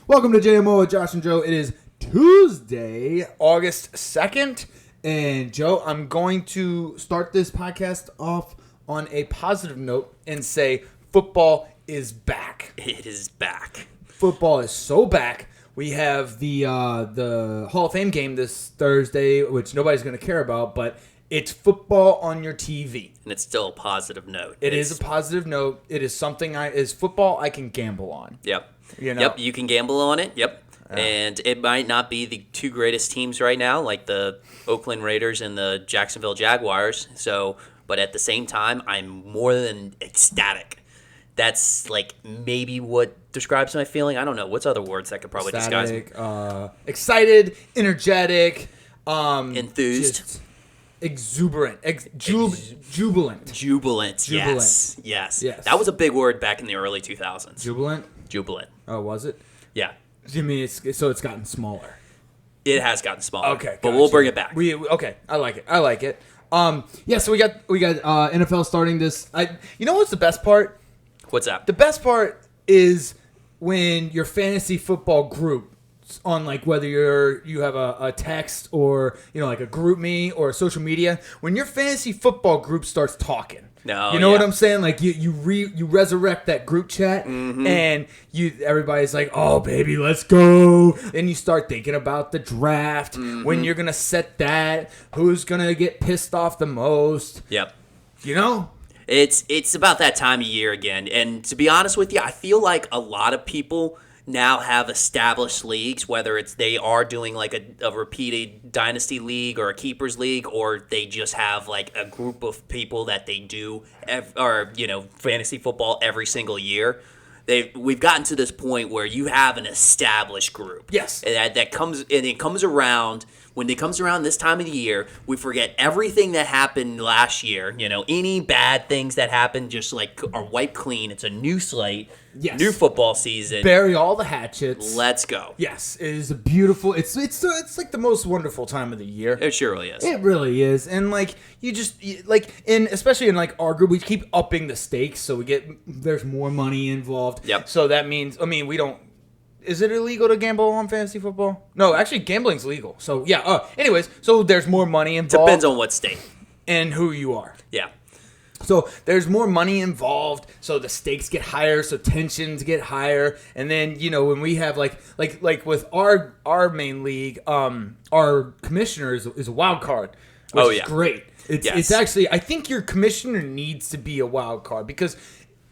Welcome to JMO with Josh and Joe. It is Tuesday, August 2nd. And Joe, I'm going to start this podcast off on a positive note and say football is back. It is back. Football is so back. We have the Hall of Fame game this Thursday, which nobody's going to care about, but it's football on your TV. And it's still a positive note. It is a positive note. It is something is football I can gamble on. Yep. You know? Yep, you can gamble on it. Yep. And it might not be the two greatest teams right now, like the Oakland Raiders and the Jacksonville Jaguars. But at the same time, I'm more than ecstatic. That's like maybe what describes my feeling. I don't know. What's other words that could probably disguise me? Excited, energetic, enthused, exuberant, jubilant. Jubilant. Yes. That was a big word back in the early 2000s. Jubilant. Oh, was it? Yeah. You mean so it's gotten smaller? It has gotten smaller. Okay, but we'll bring it back. Okay, I like it. Yeah. So we got NFL starting this. You know what's the best part? What's that? The best part is when your fantasy football group on like whether you have a text or like a group me or social media, when your fantasy football group starts talking. No, you know what I'm saying? Like you resurrect that group chat, and everybody's like, "Oh, baby, let's go!" Then you start thinking about the draft, when you're gonna set that, who's gonna get pissed off the most. Yep. You know, it's about that time of year again, and to be honest with you, I feel like a lot of people now have established leagues, whether it's they are doing like a repeated dynasty league or a keepers league, or they just have like a group of people that they do fantasy football every single year. We've gotten to this point where you have an established group. Yes. That comes, and it comes around. When it comes around this time of the year, we forget everything that happened last year. Any bad things that happened just like are wiped clean. It's a new slate, new football season. Bury all the hatchets. Let's go. Yes, it is a beautiful. It's like the most wonderful time of the year. It surely is. It really is, and like especially in like our group, we keep upping the stakes, so there's more money involved. Yep. So that means, we don't. Is it illegal to gamble on fantasy football? No, actually, gambling's legal. So, yeah. Anyways, so there's more money involved. Depends on what state. And who you are. Yeah. So, there's more money involved, so the stakes get higher, so tensions get higher. And then, when we have, like with our main league, our commissioner is a wild card, which is great. It's actually, I think your commissioner needs to be a wild card, because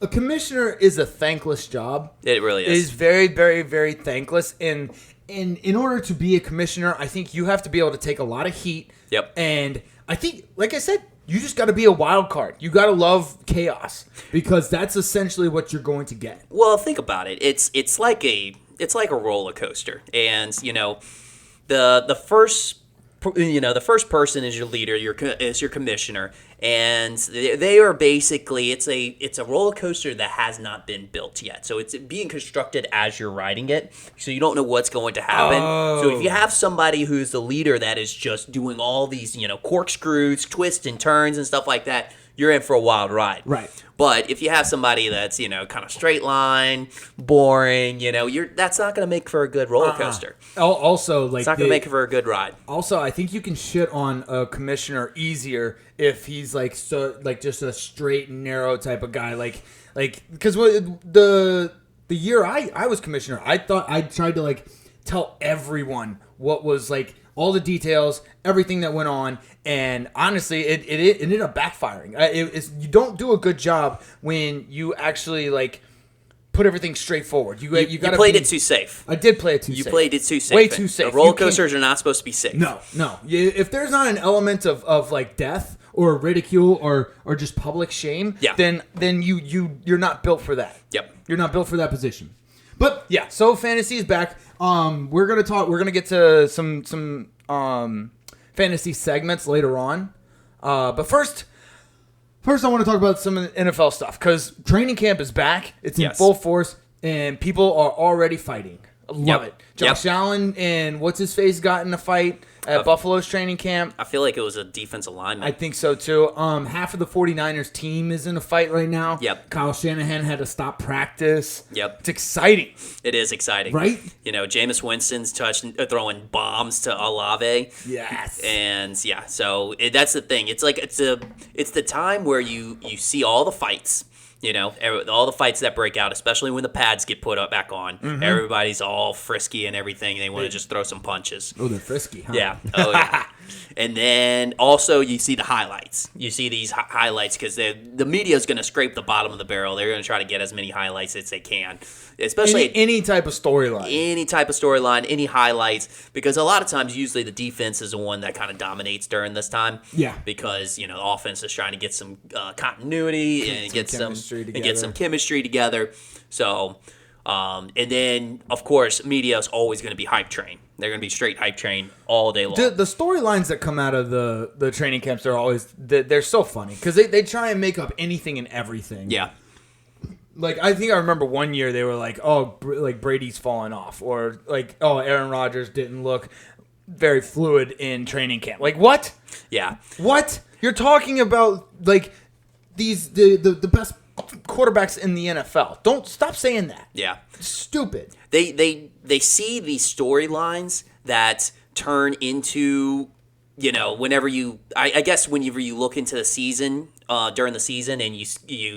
a commissioner is a thankless job. It really is. It is very, very, very thankless. And in order to be a commissioner, I think you have to be able to take a lot of heat. Yep. And I think, like I said, you just got to be a wild card. You got to love chaos, because that's essentially what you're going to get. Well, think about it. It's like a roller coaster, and the first person is your leader, is your commissioner, and they are basically it's a roller coaster that has not been built yet. So it's being constructed as you're riding it, so you don't know what's going to happen. Oh. So if you have somebody who's the leader that is just doing all these corkscrews, twists and turns and stuff like that, you're in for a wild ride. Right. But if you have somebody that's, kind of straight line, boring, that's not going to make for a good roller coaster. Also, like, it's not going to make for a good ride. Also, I think you can shit on a commissioner easier if he's just a straight and narrow type of guy. Because the year I was commissioner, I thought I tried to tell everyone what was all the details, everything that went on, and honestly, it ended up backfiring. You don't do a good job when you actually put everything straight forward. You played it too safe. I did play it too safe. You played it too safe. Way too safe. Roller coasters are not supposed to be safe. No. If there's not an element of death or ridicule or just public shame, then you're not built for that. Yep. You're not built for that position. But yeah, so fantasy is back. We're gonna get to some fantasy segments later on. But first I want to talk about some of the NFL stuff, because training camp is back. It's in full force, and people are already fighting. Love it. Josh Allen and what's his face got in a fight at Buffalo's training camp. I feel like it was a defensive lineman. I think so too. Half of the 49ers team is in a fight right now. Yep. Kyle Shanahan had to stop practice. Yep. It's exciting. It is exciting. Right? Jameis Winston's throwing bombs to Olave. Yes. And so that's the thing. It's like it's the time where you see all the fights. All the fights that break out, especially when the pads get put up back on. Mm-hmm. Everybody's all frisky and everything. They want to just throw some punches. Oh, they're frisky, huh? Yeah. Oh, yeah. And then also you see the highlights. You see these highlights because the media is going to scrape the bottom of the barrel. They're going to try to get as many highlights as they can, especially any type of storyline. Any type of storyline, any highlights, because a lot of times usually the defense is the one that kind of dominates during this time. Yeah. Because the offense is trying to get some continuity and get some chemistry together. So. And then, of course, media is always going to be hype train. They're going to be straight hype train all day long. The storylines that come out of the training camps are always they're so funny because they try and make up anything and everything. Yeah. Like, I think I remember one year they were like, oh, like Brady's falling off, or like, oh, Aaron Rodgers didn't look very fluid in training camp. Like, what? Yeah. What? You're talking about like the best quarterbacks in the NFL. Don't stop saying that. Yeah. It's stupid. They see these storylines that turn into, whenever I guess whenever you look into the season, during the season and you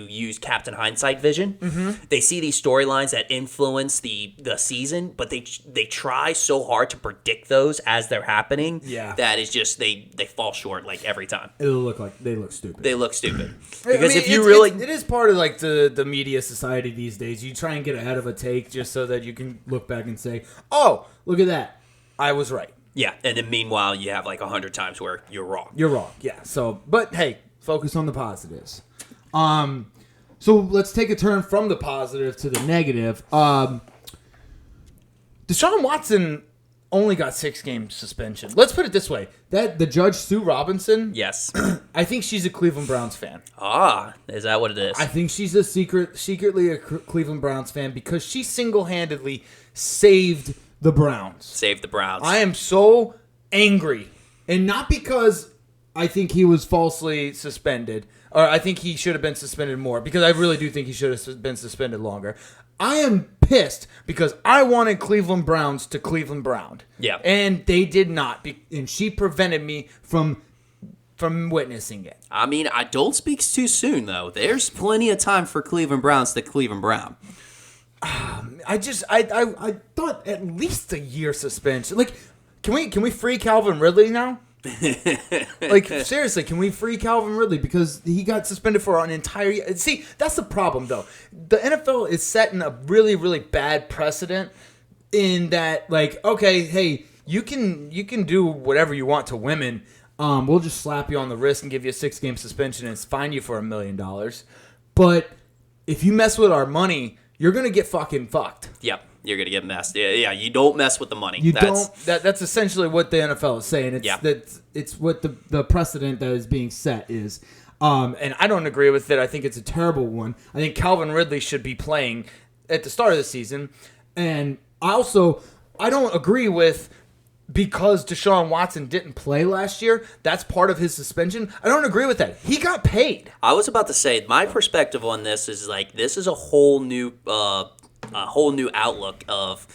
use Captain Hindsight vision, mm-hmm. They see these storylines that influence the season, but they try so hard to predict those as they're happening. Yeah. That is just they fall short like every time. They look stupid. They look stupid. Because if you really, it is part of like the media society these days. You try and get ahead of a take just so that you can look back and say, "Oh, look at that, I was right." Yeah, and then meanwhile you have like 100 times where you're wrong. You're wrong. Yeah. So, but hey. Focus on the positives. So let's take a turn from the positive to the negative. Deshaun Watson only got 6-game suspension. Let's put it this way: that the judge Sue Robinson. Yes. I think she's a Cleveland Browns fan. Ah, is that what it is? I think she's secretly a Cleveland Browns fan because she single-handedly saved the Browns. Saved the Browns. I am so angry, and not because I think he was falsely suspended, or I think he should have been suspended more, because I really do think he should have been suspended longer. I am pissed because I wanted Cleveland Browns to Cleveland Brown. Yeah. And they did not, and she prevented me from witnessing it. I mean, I don't speak too soon, though. There's plenty of time for Cleveland Browns to Cleveland Brown. I thought at least a year suspension. Like, can we free Calvin Ridley now? Like, seriously, can we free Calvin Ridley because he got suspended for an entire year? See, that's the problem, though. The NFL is setting a really, really bad precedent in that, like, okay, hey, you can do whatever you want to women. We'll just slap you on the wrist and give you a 6-game suspension and fine you for $1 million. But if you mess with our money, you're gonna get fucking fucked. Yep. You're going to get messed. Yeah, you don't mess with the money. That's essentially what the NFL is saying. It's what the precedent that is being set is. And I don't agree with it. I think it's a terrible one. I think Calvin Ridley should be playing at the start of the season. And I don't agree with because Deshaun Watson didn't play last year, that's part of his suspension. I don't agree with that. He got paid. I was about to say, my perspective on this is like, this is a whole new outlook of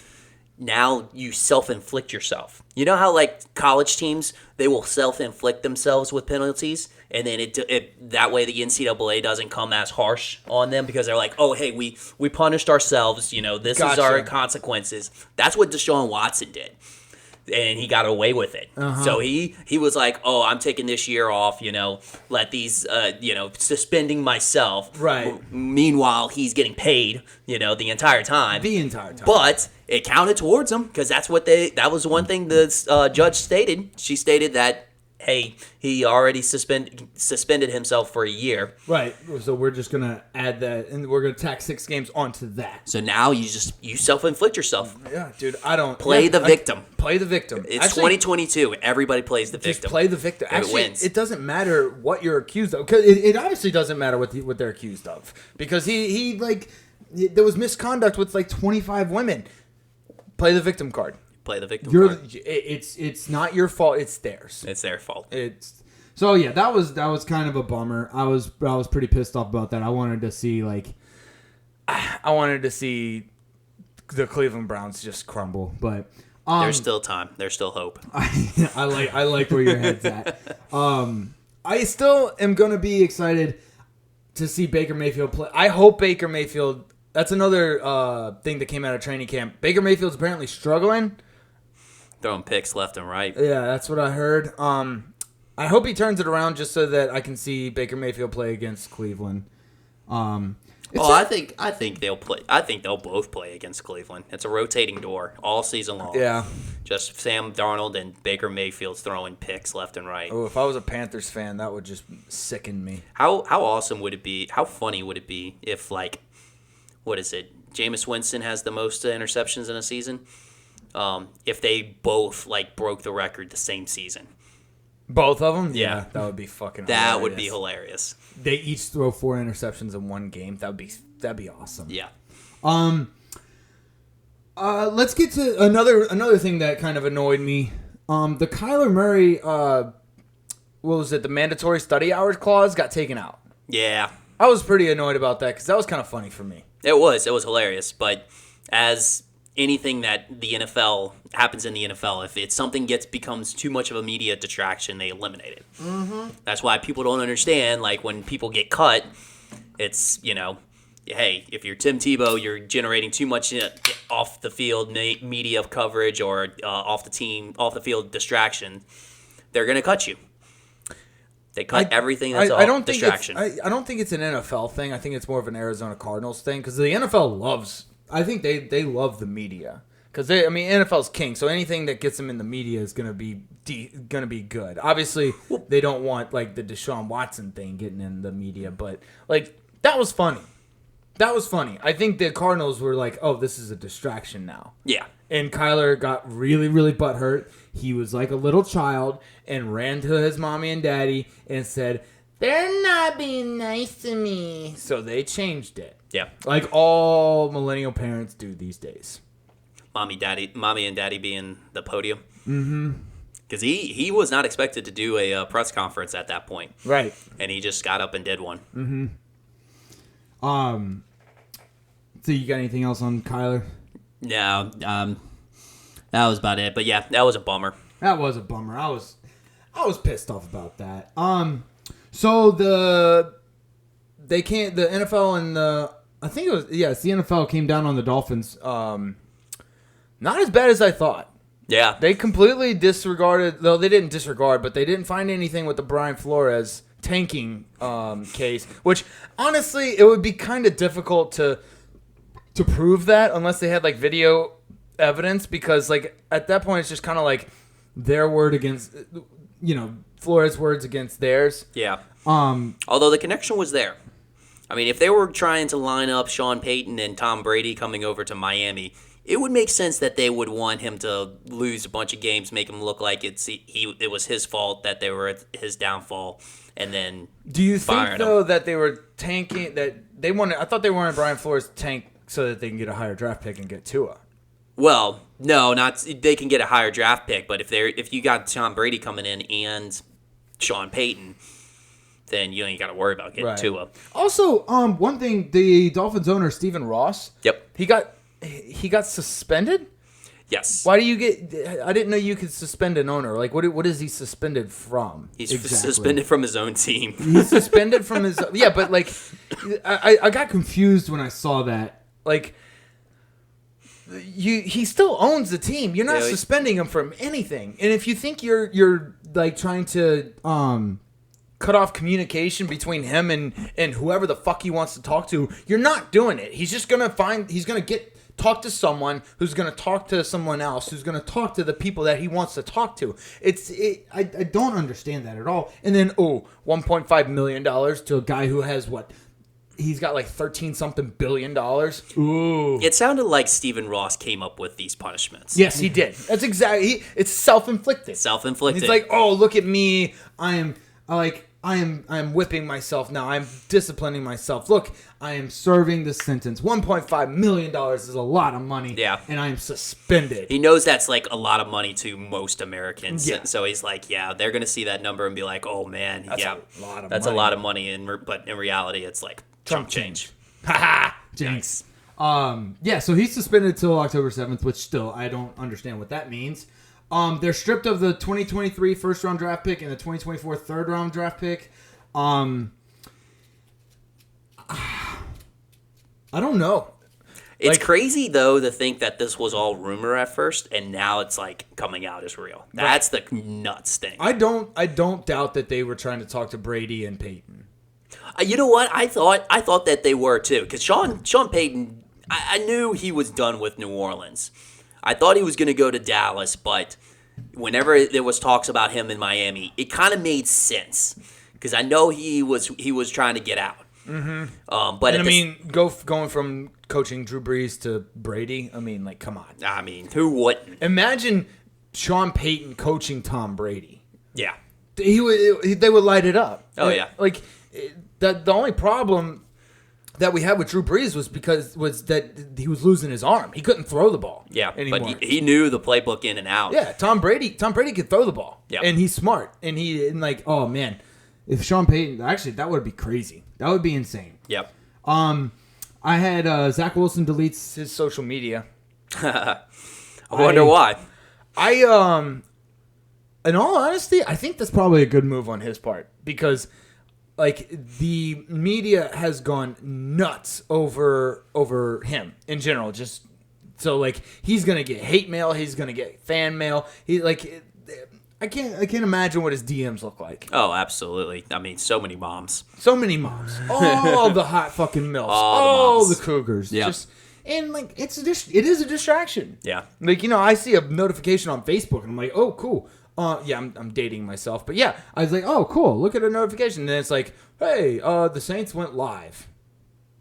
now you self-inflict yourself. You know how like college teams, they will self-inflict themselves with penalties, and then it that way the NCAA doesn't come as harsh on them because they're like, oh, hey, we punished ourselves. This is our consequences. That's what Deshaun Watson did. And he got away with it. Uh-huh. So he was like, oh, I'm taking this year off, let these, suspending myself. Right. Meanwhile, he's getting paid, the entire time. But it counted towards him because that was one thing the judge stated. She stated that, hey, he already suspended himself for a year. Right. So we're just going to add that, and we're going to tack 6 games onto that. So now you self-inflict yourself. Yeah, dude, I don't... Play the victim. Play the victim. It's 2022. Everybody plays the victim. Just play the victim. Actually, it wins. It doesn't matter what you're accused of. Cause it obviously doesn't matter what they're accused of. Because there was misconduct with like 25 women. Play the victim card. Play the victim card. It's not your fault. It's theirs. It's their fault. So yeah, that was kind of a bummer. I was pretty pissed off about that. I wanted to see the Cleveland Browns just crumble, but there's still time. There's still hope. I like where your head's at. I still am going to be excited to see Baker Mayfield play. I hope Baker Mayfield. That's another thing that came out of training camp. Baker Mayfield's apparently struggling. Throwing picks left and right. Yeah, that's what I heard. I hope he turns it around just so that I can see Baker Mayfield play against Cleveland. I think they'll play. I think they'll both play against Cleveland. It's a rotating door all season long. Yeah. Just Sam Darnold and Baker Mayfield's throwing picks left and right. Oh, if I was a Panthers fan, that would just sicken me. How awesome would it be? How funny would it be if, like, what is it? Jameis Winston has the most interceptions in a season. If they both broke the record the same season. Both of them? Yeah. That would be fucking That hilarious. would be hilarious. They each throw 4 interceptions in one game. That'd be awesome. Yeah. Let's get to another thing that kind of annoyed me. The Kyler Murray what was it? The mandatory study hours clause got taken out. Yeah. I was pretty annoyed about that because that was kind of funny for me. It was hilarious, but as anything that the NFL happens in the NFL, if it's something becomes too much of a media distraction, they eliminate it. Mm-hmm. That's why people don't understand. Like when people get cut, it's hey, if you're Tim Tebow, you're generating too much off the field media coverage or off the field distraction. They're gonna cut you. They cut everything that's a distraction. I don't think it's an NFL thing. I think it's more of an Arizona Cardinals thing because the NFL loves. I think they love the media because NFL's king. So anything that gets them in the media is gonna be good. Obviously, they don't want the Deshaun Watson thing getting in the media, but that was funny. That was funny. I think the Cardinals were like, "Oh, this is a distraction now." Yeah. And Kyler got really, really butthurt. He was like a little child and ran to his mommy and daddy and said, "They're not being nice to me." So they changed it. Yeah. Like all millennial parents do these days. Mommy and daddy being the podium. Mm-hmm. Because he was not expected to do a press conference at that point. Right. And he just got up and did one. Mm-hmm. So you got anything else on Kyler? No. That was about it. But yeah, that was a bummer. That was a bummer. I was pissed off about that. So the NFL and the NFL came down on the Dolphins. Not as bad as I thought. Yeah. They completely disregarded, though they didn't disregard, but they didn't find anything with the Brian Flores tanking case, which honestly it would be kind of difficult to prove that unless they had video evidence, because at that point it's just kind of their word against Flores' words against theirs. Yeah. Although the connection was there. I mean, if they were trying to line up Sean Payton and Tom Brady coming over to Miami, it would make sense that they would want him to lose a bunch of games, make him look like it was his fault, that they were his downfall, and then do you think though that they were tanking, that they wanted? I thought they wanted Brian Flores to tank so that they can get a higher draft pick and get Tua. Well, no, not they can get a higher draft pick, but if you got Tom Brady coming in and Sean Payton, then you ain't got to worry about getting Tua. Also, one thing, the Dolphins owner Stephen Ross. Yep. He got suspended. Yes. Why do you get? I didn't know you could suspend an owner. What is he suspended from? He's suspended from his own team. He's suspended from his. Yeah, but I got confused when I saw that. He still owns the team. You're not suspending him from anything. And if you think you're trying to cut off communication between him and whoever the fuck he wants to talk to, you're not doing it. He's just gonna talk to someone who's gonna talk to someone else who's gonna talk to the people that he wants to talk to. I don't understand that at all. And then $1.5 million to a guy who has what? He's got 13-something billion dollars. Ooh. It sounded like Stephen Ross came up with these punishments. Yes, he did. That's exactly. It's self-inflicted. Self-inflicted. He's like, oh, look at me. I am whipping myself now. I'm disciplining myself. Look, I am serving this sentence. $1.5 million is a lot of money. Yeah. And I am suspended. He knows that's like a lot of money to most Americans. Yeah. So he's like, yeah, they're going to see that number and be like, oh, man, That's yeah, a lot of that's money. a lot of money. But in reality, it's like chump change. Haha. Jinx. Yeah, so he's suspended until October 7th, which still, I don't understand what that means. They're stripped of the 2023 first-round draft pick and the 2024 third-round draft pick. I don't know. It's crazy, though, to think that this was all rumor at first, and now it's like coming out as real. That's the nuts thing. I don't doubt that they were trying to talk to Brady and Peyton. You know what? I thought that they were too, because Sean Payton, I knew he was done with New Orleans. I thought he was going to go to Dallas, but whenever there was talks about him in Miami, it kind of made sense because I know he was trying to get out. Mm-hmm. But going from coaching Drew Brees to Brady, I mean, like, come on. I mean, who wouldn't? Imagine Sean Payton coaching Tom Brady. Yeah, They would light it up. Oh, yeah. Like the only problem that we had with Drew Brees was that he was losing his arm. He couldn't throw the ball. Yeah, anymore. but he knew the playbook in and out. Yeah, Tom Brady could throw the ball. Yeah, and he's smart. And oh man, if Sean Payton, actually that would be crazy. That would be insane. Yep. I had Zach Wilson deletes his social media. I wonder why. In all honesty, I think that's probably a good move on his part because, like, the media has gone nuts over him in general. Just so, like, he's gonna get hate mail, he's gonna get fan mail. I can't imagine what his DMs look like. Oh, absolutely. I mean, so many moms. So many moms. All the hot fucking milfs. All the cougars. Yeah. And, like, it is a distraction. Yeah. Like, I see a notification on Facebook and I'm like, oh, cool. Yeah, I'm dating myself. But yeah, I was like, oh, cool. Look at a notification. And then it's like, hey, the Saints went live.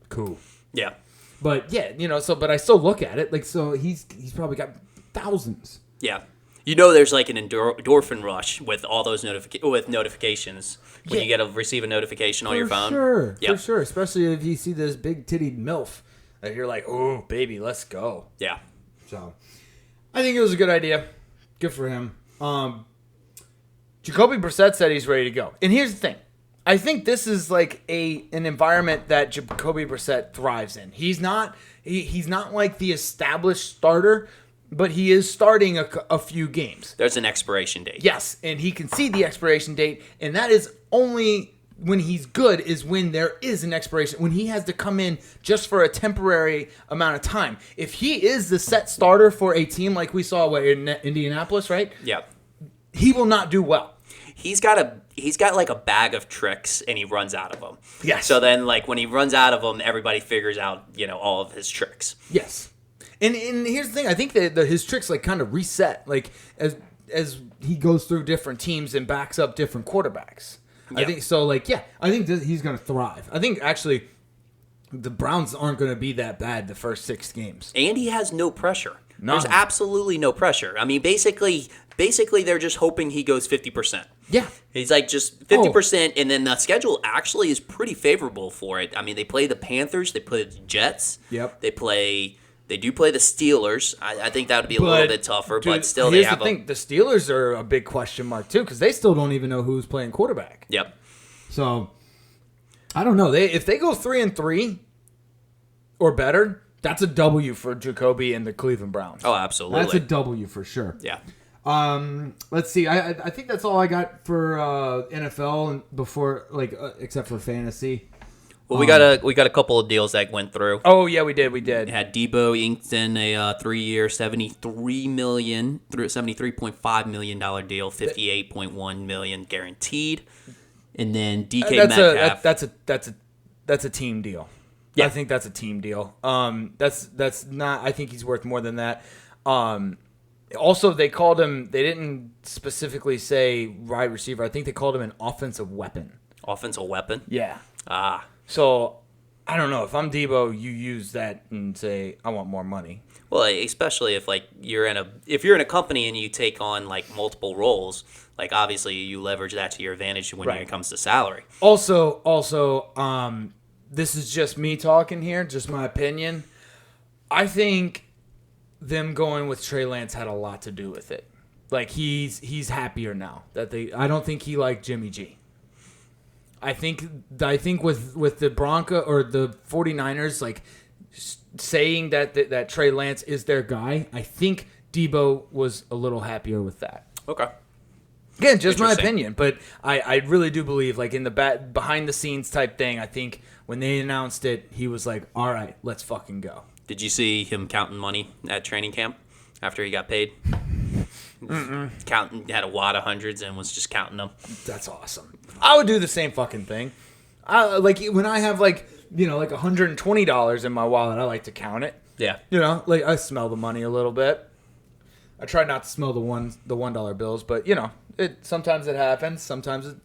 Cool. Yeah. But yeah, but I still look at it. Like, so he's probably got thousands. Yeah. There's like an endorphin rush with all those notifications when you receive a notification on your phone. For sure. Especially if you see this big tittied MILF that you're like, oh, baby, let's go. Yeah. So I think it was a good idea. Good for him. Jacoby Brissett said he's ready to go. And here's the thing. I think this is like an environment that Jacoby Brissett thrives in. He's not like the established starter, but he is starting a few games. There's an expiration date. Yes, and he can see the expiration date, and that is only when he's good is when there is an expiration, when he has to come in just for a temporary amount of time. If he is the set starter for a team like we saw in Indianapolis, right? Yeah. He will not do well. He's got like a bag of tricks and he runs out of them. Yes. So then like when he runs out of them, everybody figures out, all of his tricks. Yes. And here's the thing. I think that his tricks like kind of reset like as he goes through different teams and backs up different quarterbacks. Yeah. I think so. Like, yeah, I think he's going to thrive. I think actually the Browns aren't going to be that bad the first 6 games. And he has no pressure. No. There's absolutely no pressure. I mean, basically they're just hoping he goes 50%. Yeah. He's like just 50%, and then the schedule actually is pretty favorable for it. I mean, they play the Panthers, they play the Jets. Yep. They do play the Steelers. I think that would be a little bit tougher, but still they have the thing. The Steelers are a big question mark too because they still don't even know who's playing quarterback. Yep. So I don't know. If they go 3-3 or better, that's a W for Jacoby and the Cleveland Browns. Oh, absolutely. That's a W for sure. Yeah. Let's see. I think that's all I got for NFL and before except for fantasy. Well, we got a couple of deals that went through. Oh yeah, we did. It had Debo inked in a 3-year, $73.5 million deal, $58.1 million guaranteed, and then DK Metcalf. That's a team deal. Yeah. I think that's a team deal. That's not. I think he's worth more than that. Also, they called him. They didn't specifically say wide receiver. I think they called him an offensive weapon. Offensive weapon. Yeah. Ah. So, I don't know. If I'm Debo, you use that and say, I want more money. Well, especially if like you're in a company and you take on like multiple roles, like obviously you leverage that to your advantage when it comes to salary. Also, this is just me talking here, just my opinion. I think them going with Trey Lance had a lot to do with it. Like he's happier now that I don't think he liked Jimmy G. I think with the Bronco or the 49ers like saying that Trey Lance is their guy, I think Debo was a little happier with that. Okay. Again, just my opinion, but I really do believe like in the behind the scenes type thing, I think when they announced it, he was like, "All right, let's fucking go." Did you see him counting money at training camp after he got paid? Counting, had a wad of hundreds and was just counting them. That's awesome. I would do the same fucking thing. Like when I have like like $120 in my wallet, I like to count it. Yeah. Like I smell the money a little bit. I try not to smell the $1 bills, but sometimes it happens. Sometimes it.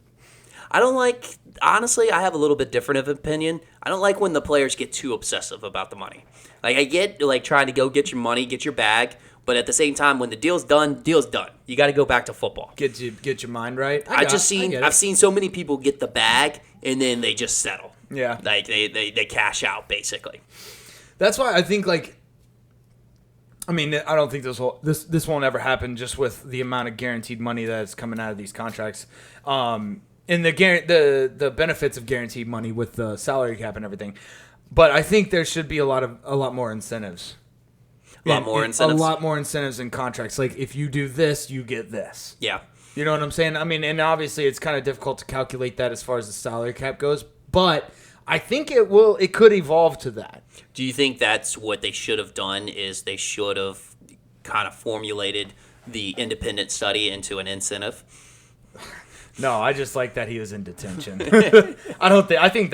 I don't like. Honestly, I have a little bit different of opinion. I don't like when the players get too obsessive about the money. Like I get like trying to go get your money, get your bag. But at the same time, when the deal's done, deal's done. You got to go back to football. Get your mind right. I've seen so many people get the bag and then they just settle. Yeah, like they cash out basically. That's why I think like. I mean, I don't think this won't ever happen just with the amount of guaranteed money that's coming out of these contracts, and the benefits of guaranteed money with the salary cap and everything. But I think there should be a lot more incentives. A lot more incentives in contracts. Like, if you do this, you get this. Yeah. You know what I'm saying? I mean, and obviously it's kind of difficult to calculate that as far as the salary cap goes, but I think it could evolve to that. Do you think that's what they should have done, is they should have kind of formulated the independent study into an incentive? No, I just like that he was in detention. I think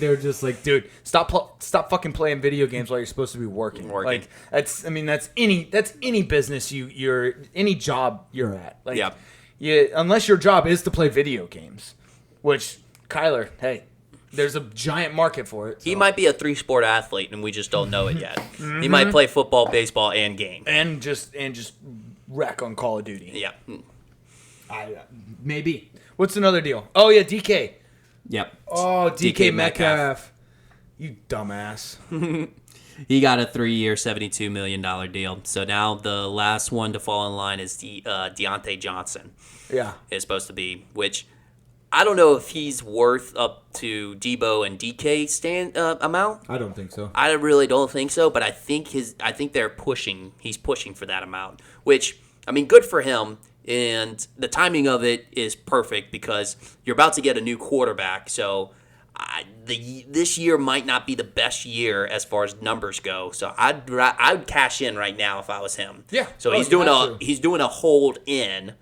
they were just like, dude, stop fucking playing video games while you're supposed to be working. Like that's any business you're any job you're at. Like, unless your job is to play video games, which Kyler, hey, there's a giant market for it. So. He might be a 3-sport athlete, and we just don't know it yet. Mm-hmm. He might play football, baseball, and game, and just wreck on Call of Duty. Yeah. Maybe. What's another deal? Oh, yeah, DK. Yep. Oh, DK Metcalf. You dumbass. He got a 3-year, $72 million deal. So now the last one to fall in line is Deontay Johnson. Yeah. Is supposed to be, which I don't know if he's worth up to Debo and DK amount. I don't think so. I really don't think so, but I think he's pushing for that amount, which, I mean, good for him. And the timing of it is perfect because you're about to get a new quarterback. So this year might not be the best year as far as numbers go. So I'd cash in right now if I was him. Yeah. So he's doing a hold in,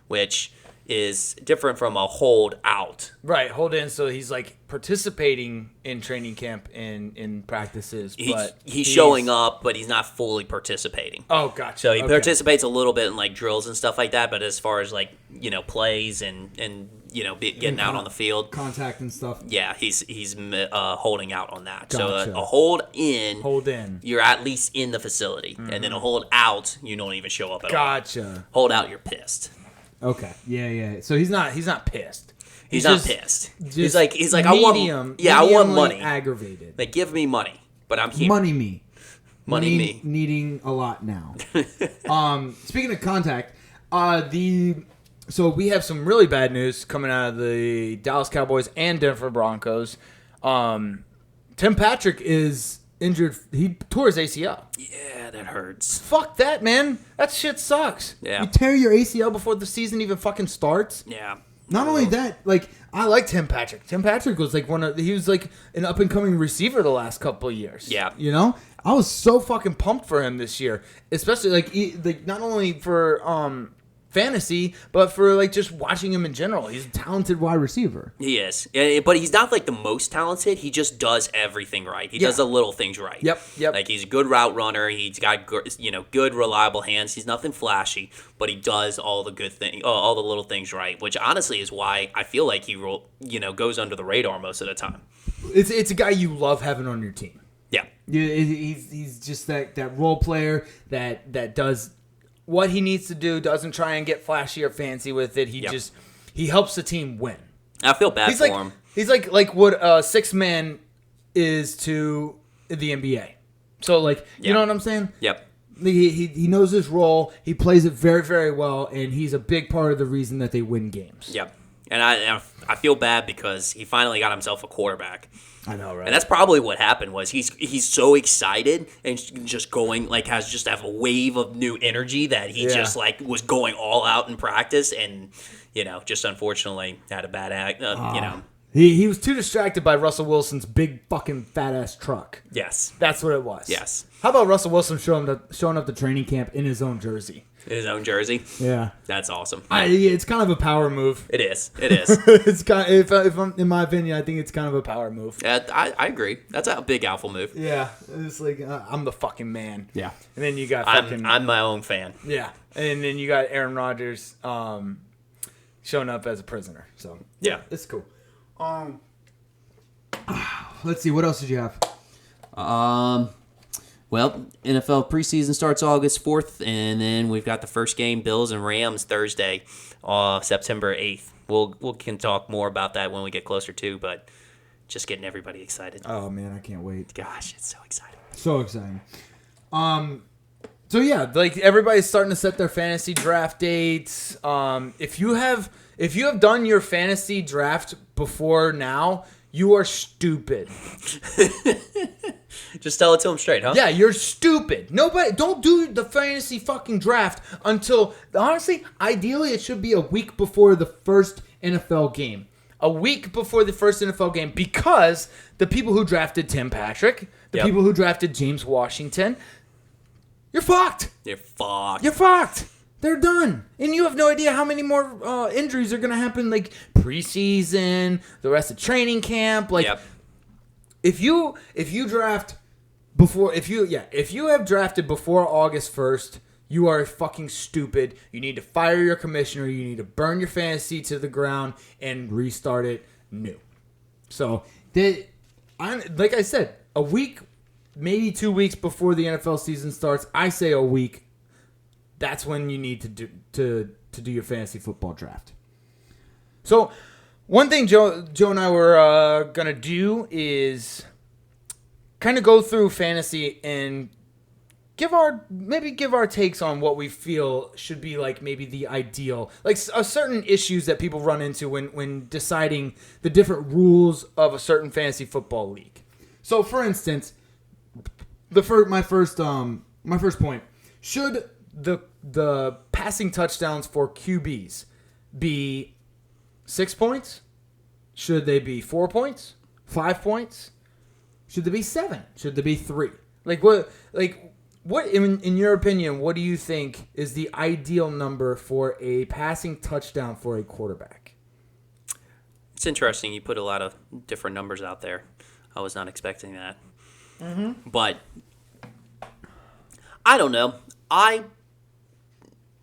which is different from a hold out. Right, hold in. So he's like participating in training camp and in practices, but he's showing up, but he's not fully participating. Oh, gotcha. So he participates a little bit in like drills and stuff like that, but as far as like plays and getting out on the field, contact and stuff. Yeah, he's holding out on that. Gotcha. So a hold in, you're at least in the facility, and then a hold out, you don't even show up at all. Gotcha. Hold out, you're pissed. Okay. Yeah. So he's not pissed. He's not pissed. He's like I want money. Aggravated. Like, give me money, but I'm here. Money me. Me. Needing a lot now. Speaking of contact, so we have some really bad news coming out of the Dallas Cowboys and Denver Broncos. Tim Patrick is injured. He tore his ACL. Yeah, that hurts. Fuck that, man. That shit sucks. Yeah. You tear your ACL before the season even fucking starts. Yeah. Not only that, like, I like Tim Patrick. Tim Patrick was like he was like an up and coming receiver the last couple of years. Yeah. I was so fucking pumped for him this year, especially like not only for fantasy, but for like just watching him in general. He's a talented wide receiver. He is, but he's not like the most talented. He just does everything right. He does the little things right. Yep. Like he's a good route runner. He's got good reliable hands. He's nothing flashy, but he does all the good thing, all the little things right. Which honestly is why I feel like he goes under the radar most of the time. It's a guy you love having on your team. Yeah, he's just that role player that does what he needs to do. Doesn't try and get flashy or fancy with it. He helps the team win. I feel bad for him. He's like what a sixth man is to the NBA. So like you know what I'm saying? Yep. He knows his role. He plays it very, very well, and he's a big part of the reason that they win games. Yep. And I feel bad because he finally got himself a quarterback. I know, right? And that's probably what happened was he's so excited and just going have a wave of new energy that he just like was going all out in practice and just unfortunately had a bad act. He was too distracted by Russell Wilson's big fucking fat ass truck. Yes, that's what it was. Yes. How about Russell Wilson showing up to training camp in his own jersey? In his own jersey? Yeah. That's awesome. It's kind of a power move. It is. It's kind of, if I'm, in my opinion, I think it's kind of a power move. I agree. That's a big alpha move. Yeah. It's like, I'm the fucking man. Yeah. And then you got I'm my own fan. Yeah. And then you got Aaron Rodgers showing up as a prisoner. So, yeah, it's cool. Let's see. What else did you have? Well, NFL preseason starts August 4th, and then we've got the first game, Bills and Rams, Thursday, September 8th. We can talk more about that when we get closer to, but just getting everybody excited. Oh, man, I can't wait. Gosh, it's so exciting. So exciting. So, yeah, like everybody's starting to set their fantasy draft dates. If you have done your fantasy draft before now, you are stupid. Just tell it to him straight, huh? Yeah, you're stupid. Don't do the fantasy fucking draft until, honestly, ideally it should be a week before the first NFL game. A week before the first NFL game, because the people who drafted Tim Patrick, people who drafted James Washington, you're fucked. You're fucked. You're fucked. They're done. And you have no idea how many more injuries are going to happen, like preseason, the rest of training camp. Like, if you draft before, if you have drafted before August 1st, you are fucking stupid. You need to fire your commissioner. You need to burn your fantasy to the ground and restart it new. So, like I said, a week, maybe 2 weeks before the NFL season starts, I say a week. That's when you need to do your fantasy football draft. So, one thing Joe and I were gonna do is kind of go through fantasy and give our takes on what we feel should be like maybe the ideal, like certain issues that people run into when deciding the different rules of a certain fantasy football league. So, for instance, my first point: should the passing touchdowns for QBs be 6 points? Should they be 4 points? 5 points? Should they be 7? Should they be 3? What in your opinion, what do you think is the ideal number for a passing touchdown for a quarterback? It's interesting. You put a lot of different numbers out there. I was not expecting that. Mm-hmm. But I don't know.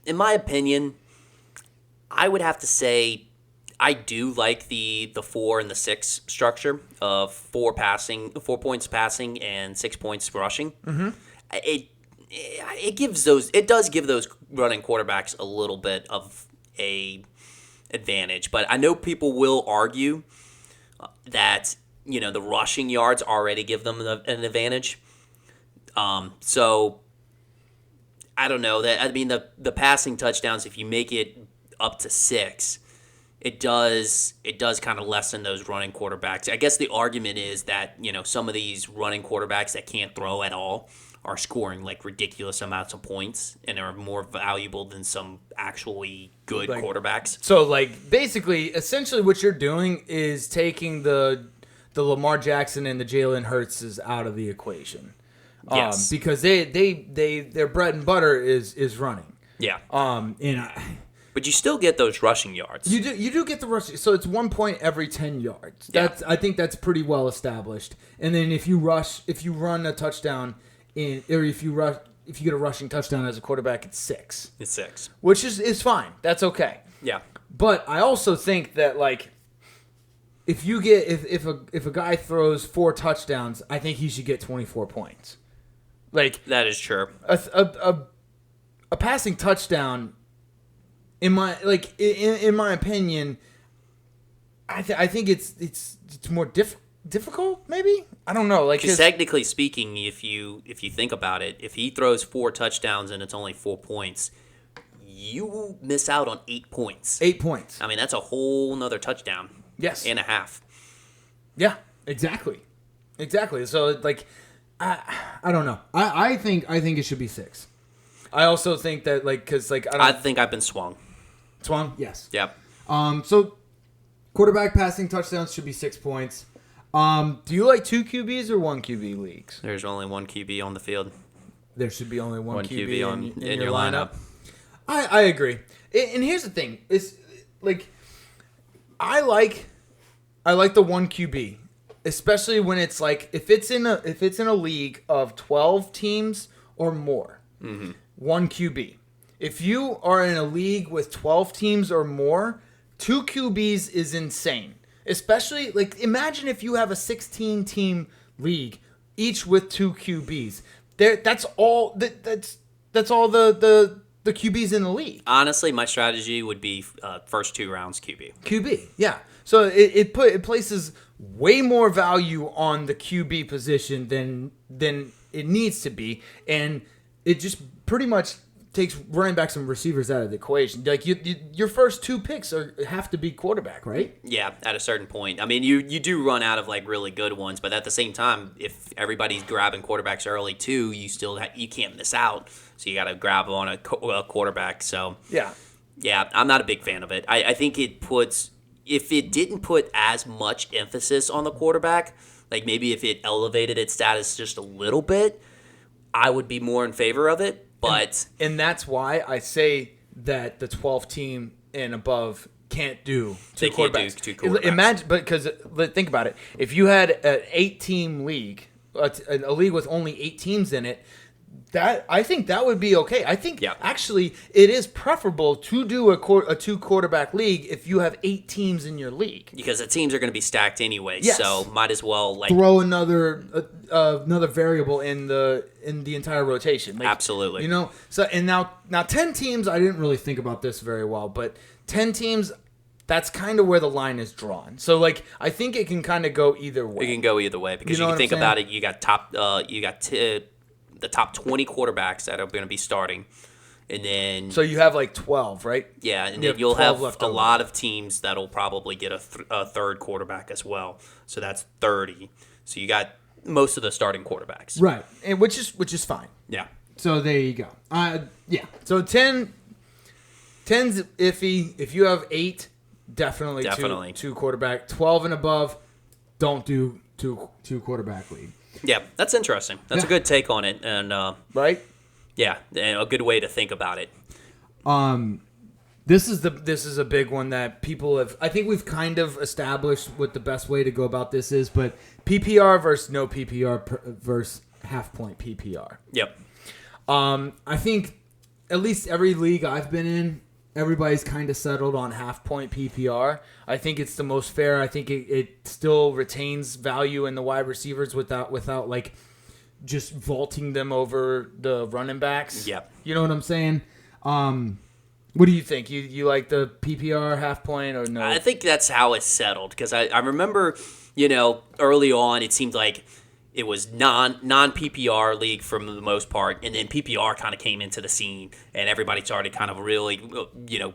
In my opinion, I would have to say I do like the 4 and the 6 structure of 4 points passing and 6 points rushing. Mm-hmm. It does give those running quarterbacks a little bit of a advantage, but I know people will argue that the rushing yards already give them an advantage. So I don't know that. I mean, the passing touchdowns, if you make it up to 6, it does kind of lessen those running quarterbacks. I guess the argument is that some of these running quarterbacks that can't throw at all are scoring like ridiculous amounts of points and are more valuable than some actually good quarterbacks. So basically, essentially, what you're doing is taking the Lamar Jackson and the Jalen Hurtses out of the equation. Because their bread and butter is running. Yeah. And But you still get those rushing yards. You do get the rushing. So it's 1 point every 10 yards. I think that's pretty well established. And then if you run a touchdown or if you get a rushing touchdown as a quarterback, it's 6. It's 6. Which is fine. That's okay. Yeah. But I also think that like if a guy throws 4 touchdowns, I think he should get 24 points. Like that is true. A passing touchdown, in my opinion, I think it's more difficult. Maybe I don't know. Like because technically speaking, if you think about it, if he throws 4 touchdowns and it's only 4 points, you miss out on 8 points. 8 points. I mean, that's a whole nother touchdown. Yes. And a half. Yeah. Exactly. So like, I don't know. I think it should be 6. I also think that like because like I think I've been swung. Swung? Yes. Yep. So quarterback passing touchdowns should be 6 points. Do you like 2 QBs or 1 QB leagues? There's only 1 QB on the field. There should be only one QB in your lineup. I agree. And here's the thing: is like I like the 1 QB, especially when it's like if it's in a league of 12 teams or more. Mm-hmm. 1 QB. If you are in a league with 12 teams or more, 2 QBs is insane. Especially, like, imagine if you have a 16-team league, each with 2 QBs. That's all the QBs in the league. Honestly, my strategy would be first 2 rounds QB. Yeah. So it places way more value on the QB position than it needs to be, and it just pretty much takes running backs and receivers out of the equation. Like your first 2 picks have to be quarterback, right? Yeah, at a certain point. I mean, you do run out of like really good ones, but at the same time, if everybody's grabbing quarterbacks early too, you can't miss out. So you got to grab on a quarterback. So yeah, I'm not a big fan of it. I think if it didn't put as much emphasis on the quarterback, like maybe if it elevated its status just a little bit, I would be more in favor of it. But and that's why I say that the 12 team and above can't do 2 quarterbacks. Can't do 2 quarterbacks. Imagine, because think about it. If you had an 8-team league, a league with only 8 teams in it, I think that would be okay. I think actually it is preferable to do a 2-quarterback league if you have 8 teams in your league, because the teams are going to be stacked anyway. Yes. So might as well like throw another variable in the entire rotation. Like, absolutely. You know. So and now 10 teams. I didn't really think about this very well, but 10 teams. That's kind of where the line is drawn. So, like, I think it can kind of go either way. It can go either way because you can think about it. You got the top 20 quarterbacks that are going to be starting, and then so you have like 12, right? Yeah, and then you'll have a lot of teams that'll probably get a third quarterback as well. So that's 30. So you got most of the starting quarterbacks, right? And which is fine. Yeah. So there you go. Yeah. So 10's iffy. If you have 8. Definitely. Two quarterback. 12 and above, don't do two quarterback league. Yeah, that's interesting. That's a good take on it, and right. Yeah, and a good way to think about it. This is a big one that people have. I think we've kind of established what the best way to go about this is, but PPR versus no PPR versus half point PPR. Yep. I think at least every league I've been in, everybody's kind of settled on half-point PPR. I think it's the most fair. I think it still retains value in the wide receivers without like just vaulting them over the running backs. Yeah. You know what I'm saying? What do you think? You like the PPR half-point or no? I think that's how it's settled because I remember, early on it seemed like it was non-PPR league for the most part, and then PPR kind of came into the scene, and everybody started kind of really,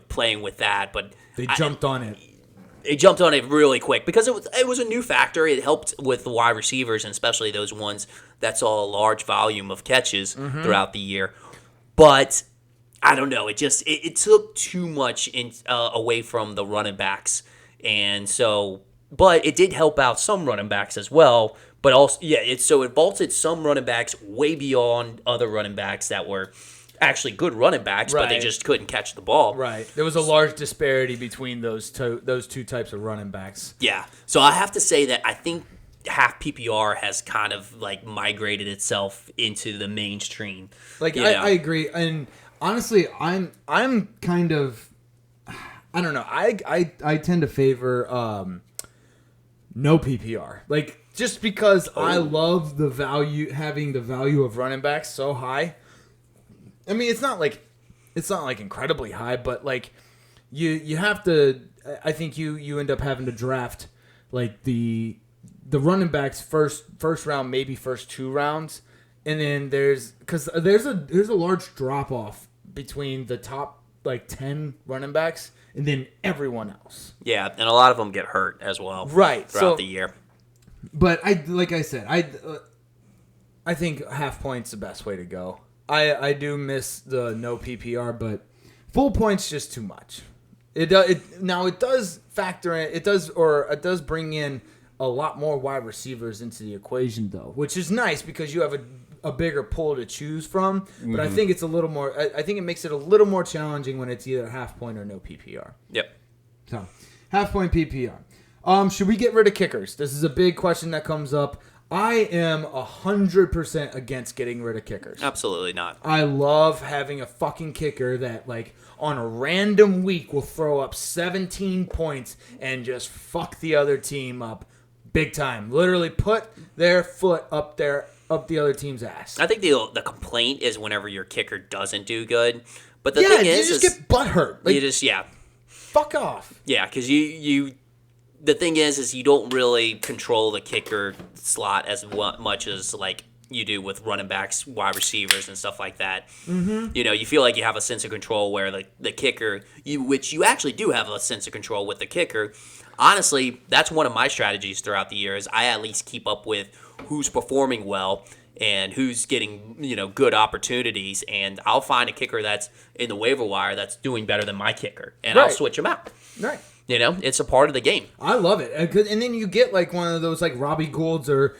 playing with that. But they jumped on it. They jumped on it really quick because it was a new factor. It helped with the wide receivers, and especially those ones that saw a large volume of catches throughout the year. But I don't know. It just it took too much away from the running backs, and so. But it did help out some running backs as well. But also, it vaulted some running backs way beyond other running backs that were actually good running backs, but they Right. just couldn't catch the ball. Right. There was a large disparity between those two types of running backs. Yeah. So I have to say that I think half PPR has kind of like migrated itself into the mainstream. Like you know? I agree, and honestly, I'm kind of, I don't know. I tend to favor no PPR, like just because I love having the value of running backs so high. I mean, it's not like incredibly high, but like you have to. I think you end up having to draft like the running backs first round, maybe first 2 rounds, and then there's a large drop off between the top like 10 running backs and then everyone else. Yeah, and a lot of them get hurt as well. Right, throughout the year. But like I said, I think half point's the best way to go. I do miss the no PPR, but full point's just too much. It does factor in. It does bring in a lot more wide receivers into the equation, though, which is nice because you have a bigger pool to choose from. But I think it's a little more. I think it makes it a little more challenging when it's either half point or no PPR. Yep. So, half point PPR. Should we get rid of kickers? This is a big question that comes up. I am 100% against getting rid of kickers. Absolutely not. I love having a fucking kicker that, like, on a random week will throw up 17 points and just fuck the other team up big time. Literally put their foot up the other team's ass. I think the complaint is whenever your kicker doesn't do good. But the thing is, you just get butthurt. Like, you just fuck off. Yeah, because the thing is you don't really control the kicker slot as much as like you do with running backs, wide receivers, and stuff like that. Mm-hmm. You feel like you have a sense of control where the kicker, which you actually do have a sense of control with the kicker. Honestly, that's one of my strategies throughout the year is I at least keep up with who's performing well and who's getting good opportunities, and I'll find a kicker that's in the waiver wire that's doing better than my kicker, and I'll switch him out. Right. It's a part of the game. I love it. And then you get like one of those like Robbie Goulds or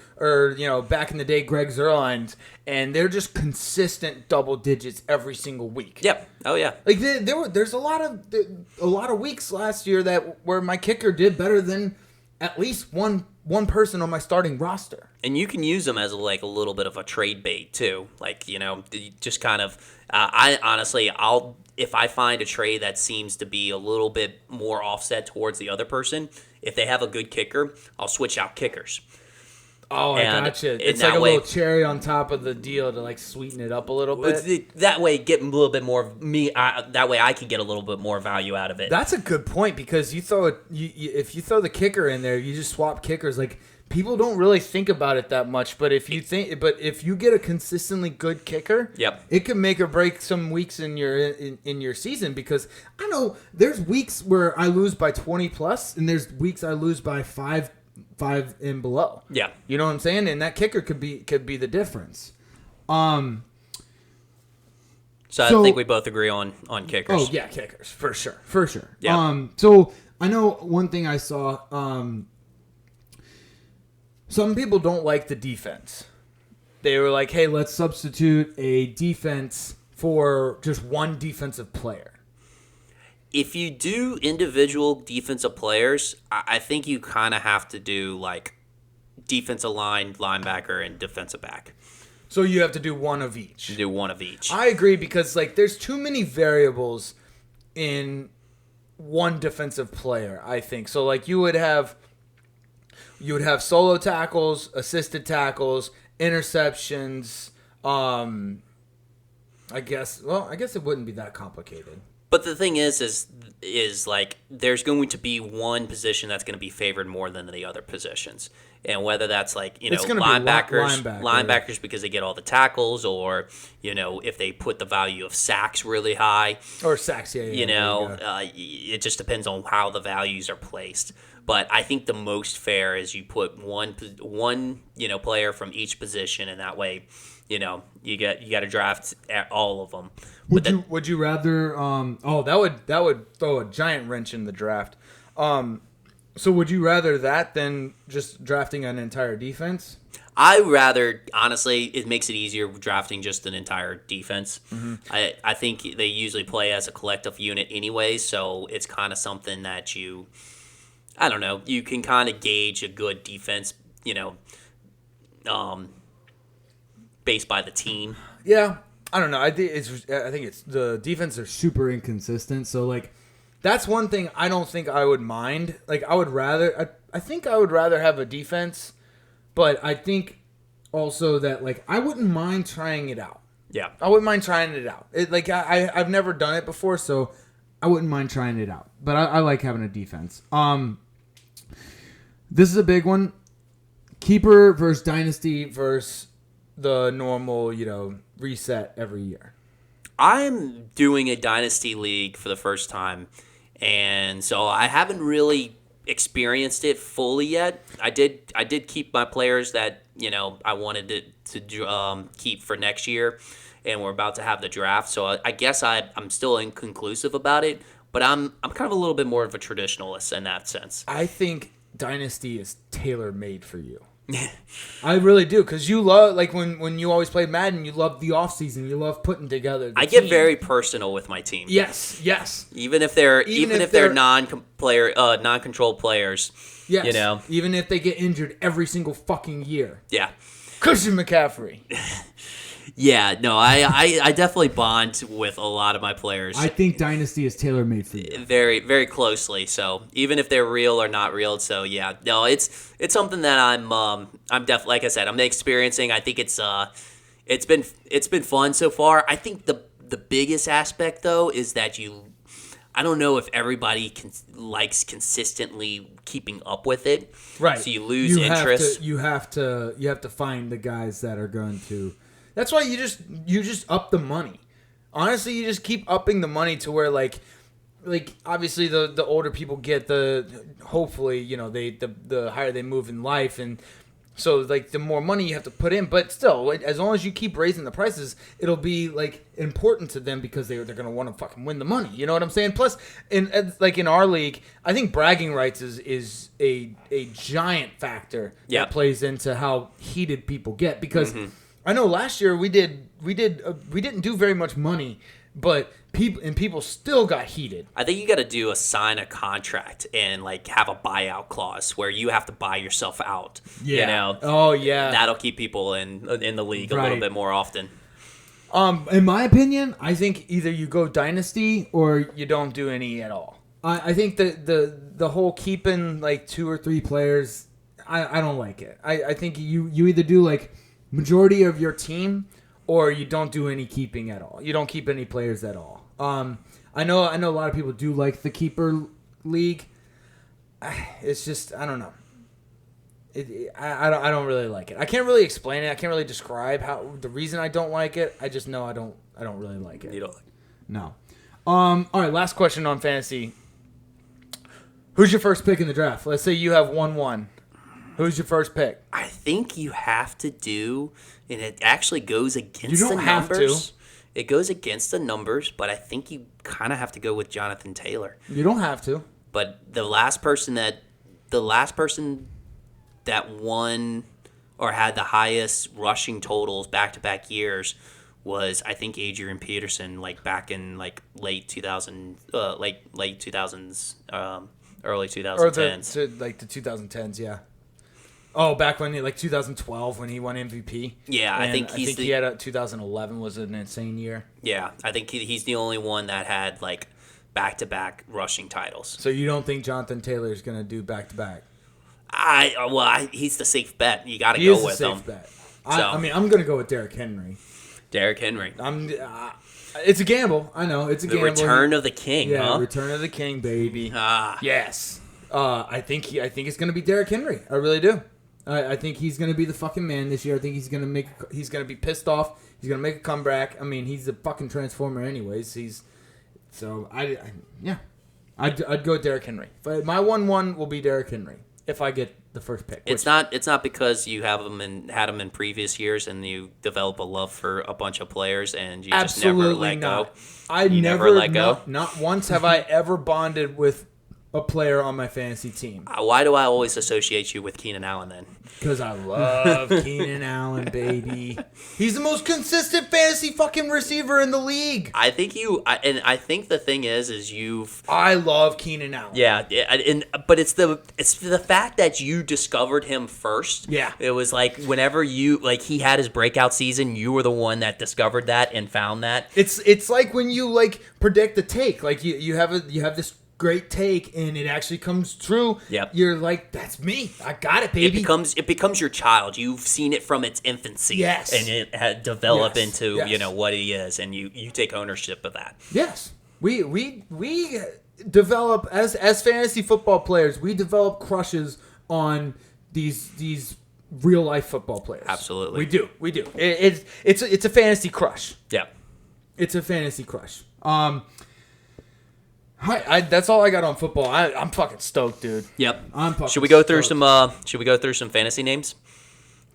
back in the day Greg Zuerleins, and they're just consistent double digits every single week. Yep. Oh yeah. Like there's a lot of weeks last year where my kicker did better than at least one person on my starting roster. And you can use them as a little bit of a trade bait too. Like, just kind of if I find a trade that seems to be a little bit more offset towards the other person, if they have a good kicker, I'll switch out kickers. Oh, I gotcha. It's like a little cherry on top of the deal to like sweeten it up a little bit. That way, get a little bit more of me. That way, I can get a little bit more value out of it. That's a good point because if you throw the kicker in there, you just swap kickers. Like people don't really think about it that much, but if you get a consistently good kicker, yep, it can make or break some weeks in your season. Because I know there's weeks where I lose by 20 plus, and there's weeks I lose by five and below. Yeah, you know what I'm saying, and that kicker could be the difference. So I think we both agree on kickers. Oh yeah, kickers for sure. Yeah. So I know one thing I saw. Some people don't like the defense. They were like, hey, let's substitute a defense for just one defensive player. If you do individual defensive players, I think you kind of have to do like defensive line, linebacker, and defensive back. So you have to do one of each. You do one of each. I agree because like there's too many variables in one defensive player, I think. So like you would have solo tackles, assisted tackles, interceptions. I guess it wouldn't be that complicated. But the thing is like there's going to be one position that's going to be favored more than the other positions, and whether that's like linebackers because they get all the tackles, or if they put the value of sacks really high, or sacks, it just depends on how the values are placed. But I think the most fair is you put one player from each position, and that way, you got to draft all of them. Would you rather? That would throw a giant wrench in the draft. So would you rather that than just drafting an entire defense? I rather, honestly, it makes it easier drafting just an entire defense. Mm-hmm. I think they usually play as a collective unit anyway, so it's kind of something that I don't know, you can kind of gauge a good defense, based by the team. Yeah, I don't know. I think it's the defense are super inconsistent. So like, that's one thing I don't think I would mind. Like I would rather. I think I would rather have a defense, but I think also that like I wouldn't mind trying it out. Yeah, I wouldn't mind trying it out. I've never done it before, so I wouldn't mind trying it out. But I like having a defense. This is a big one. Keeper versus dynasty versus the normal, reset every year. I'm doing a dynasty league for the first time, and so I haven't really experienced it fully yet. I did keep my players that I wanted to keep for next year, and we're about to have the draft. So I guess I'm still inconclusive about it, but I'm kind of a little bit more of a traditionalist in that sense. I think dynasty is tailor made for you. I really do, because you love, like when you always played Madden, you love the offseason, you love putting together the I team. get very personal with my team. Yes. Even if they're non-controlled players. Yes. Even if they get injured every single fucking year. Yeah. Christian McCaffrey. Yeah, no, I definitely bond with a lot of my players. I think dynasty is tailor made for you. Very, very closely. So even if they're real or not real, so yeah, no, it's something that I'm definitely, like I said, I'm experiencing. I think it's been fun so far. I think the biggest aspect though is that I don't know if everybody likes consistently keeping up with it. Right. So you lose interest. You have to find the guys that are going to. That's why you just up the money. Honestly, you just keep upping the money to where like obviously the older people get, hopefully the higher they move in life, and so like the more money you have to put in. But still, as long as you keep raising the prices, it'll be like important to them because they're gonna want to fucking win the money. You know what I'm saying? Plus, in our league, I think bragging rights is a giant factor that plays into how heated people get, because. Mm-hmm. I know last year we didn't do very much money, but people still got heated. I think you got to sign a contract and like have a buyout clause where you have to buy yourself out. Yeah. Oh yeah. That'll keep people in the league a little bit more often. In my opinion, I think either you go dynasty or you don't do any at all. I think the whole keeping like 2 or 3 players, I don't like it. I think you either do like majority of your team, or you don't do any keeping at all. You don't keep any players at all. I know a lot of people do like the keeper league. It's just I don't know. I don't really like it. I can't really explain it. I can't really describe the reason I don't like it. I just know I don't really like it. You don't like it? No. All right. Last question on fantasy. Who's your first pick in the draft? Let's say you have 1-1. Who's your first pick? I think you have to do, and it actually goes against the numbers. You don't have to. It goes against the numbers, but I think you kind of have to go with Jonathan Taylor. You don't have to. But the last person that won or had the highest rushing totals back-to-back years was, I think, Adrian Peterson, like back in like late 2000s, early 2010s. Or the 2010s, yeah. Oh, back when 2012 when he won MVP. Yeah, I think he had 2011 was an insane year. Yeah, I think he's the only one that had like back-to-back rushing titles. So you don't think Jonathan Taylor is going to do back-to-back? He's the safe bet. You got to go with him. He is the safe bet. I'm going to go with Derrick Henry. Derrick Henry. It's a gamble. I know it's a gamble. The return of the king. Yeah, huh? Return of the king, baby. Yes. I think it's going to be Derrick Henry. I really do. I think he's going to be the fucking man this year. I think he's going to be pissed off. He's going to make a comeback. I mean, he's a fucking transformer anyways. I'd go with Derrick Henry. My 1-1 will be Derrick Henry if I get the first pick. It's not because you have him and had him in previous years and you develop a love for a bunch of players and you just never let go. I never let go. Not once have I ever bonded with a player on my fantasy team. Why do I always associate you with Keenan Allen then? Because I love Keenan Allen, baby. He's the most consistent fantasy fucking receiver in the league. I think I think the thing is you've. I love Keenan Allen. Yeah, but it's the fact that you discovered him first. Yeah. It was like whenever he had his breakout season, you were the one that discovered that and found that. It's like when you like predict the take, like you have this great take and it actually comes true. Yep. You're like, that's me. I got it, baby. It becomes your child. You've seen it from its infancy. Yes. And it had developed Yes. into, Yes. What he is, and you take ownership of that. Yes. We develop as fantasy football players, we develop crushes on these real life football players. Absolutely. We do. It's a fantasy crush. Yeah. It's a fantasy crush. That's all I got on football. I'm fucking stoked, dude. Yep. I'm fucking Should we go through stoked. some fantasy names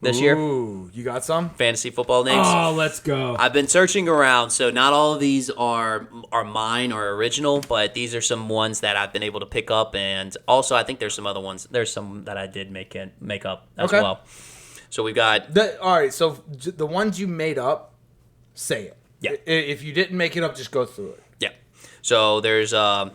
this year? Ooh, you got some? Fantasy football names. Oh, let's go. I've been searching around, so not all of these are mine or original, but these are some ones that I've been able to pick up, and also I think there's some other ones. There's some that I did make up as well. So we've got All right, so the ones you made up, say it. Yeah. If you didn't make it up, just go through it. yeah. So there's Zach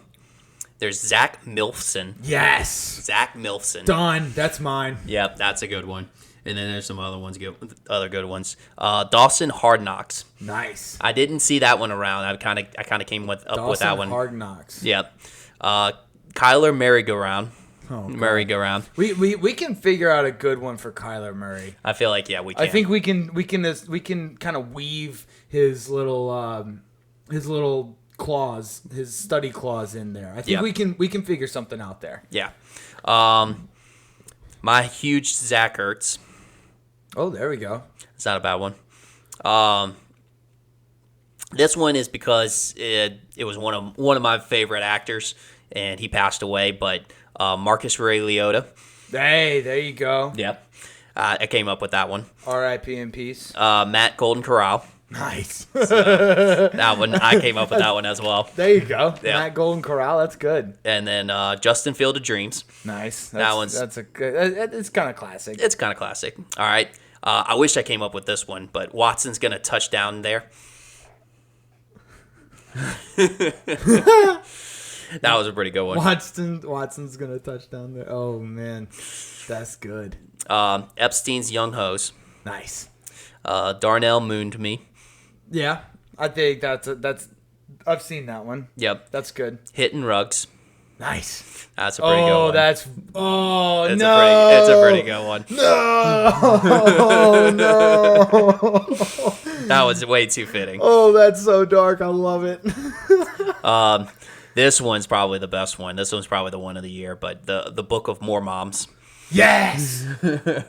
Milfson. Yes. Zach Milfson. Done. That's mine. Yep, that's a good one. And then there's some other good ones. Dawson Hard Knocks. Nice. I didn't see that one around. I kind of came up with that one. Hard Knocks. Yep. Kyler Merry-Go-Round. Oh, God. Merry-Go-Round. We can figure out a good one for Kyler Murray. I feel like we can. I think we can kind of weave his little clause, his study clause in there. I think we can figure something out there. Yeah. My huge Zach Ertz. Oh, there we go. It's not a bad one. This one is because it was one of my favorite actors, and he passed away. But Marcus Ray Liotta. Hey, there you go. Yep. I came up with that one. R.I.P. in peace. Matt Golden Corral. Nice. That one, I came up with that one as well. There you go. Yeah. Matt Golden Corral, that's good. And then Justin Field of Dreams. Nice. That's a good. It's kind of classic. It's kind of classic. All right. I wish I came up with this one, but Watson's going to touch down there. That was a pretty good one. Watson's gonna touch down there. Oh man, that's good. Epstein's Young Hose. Nice. Darnell Mooned Me. Yeah, I think that's I've seen that one. Yep. That's good. Hitting Rugs. Nice. That's a pretty good one. It's a pretty good one. No, no. That was way too fitting. Oh, that's so dark. I love it. This one's probably the best one. This one's probably the one of the year, but the Book of More Moms. Yes.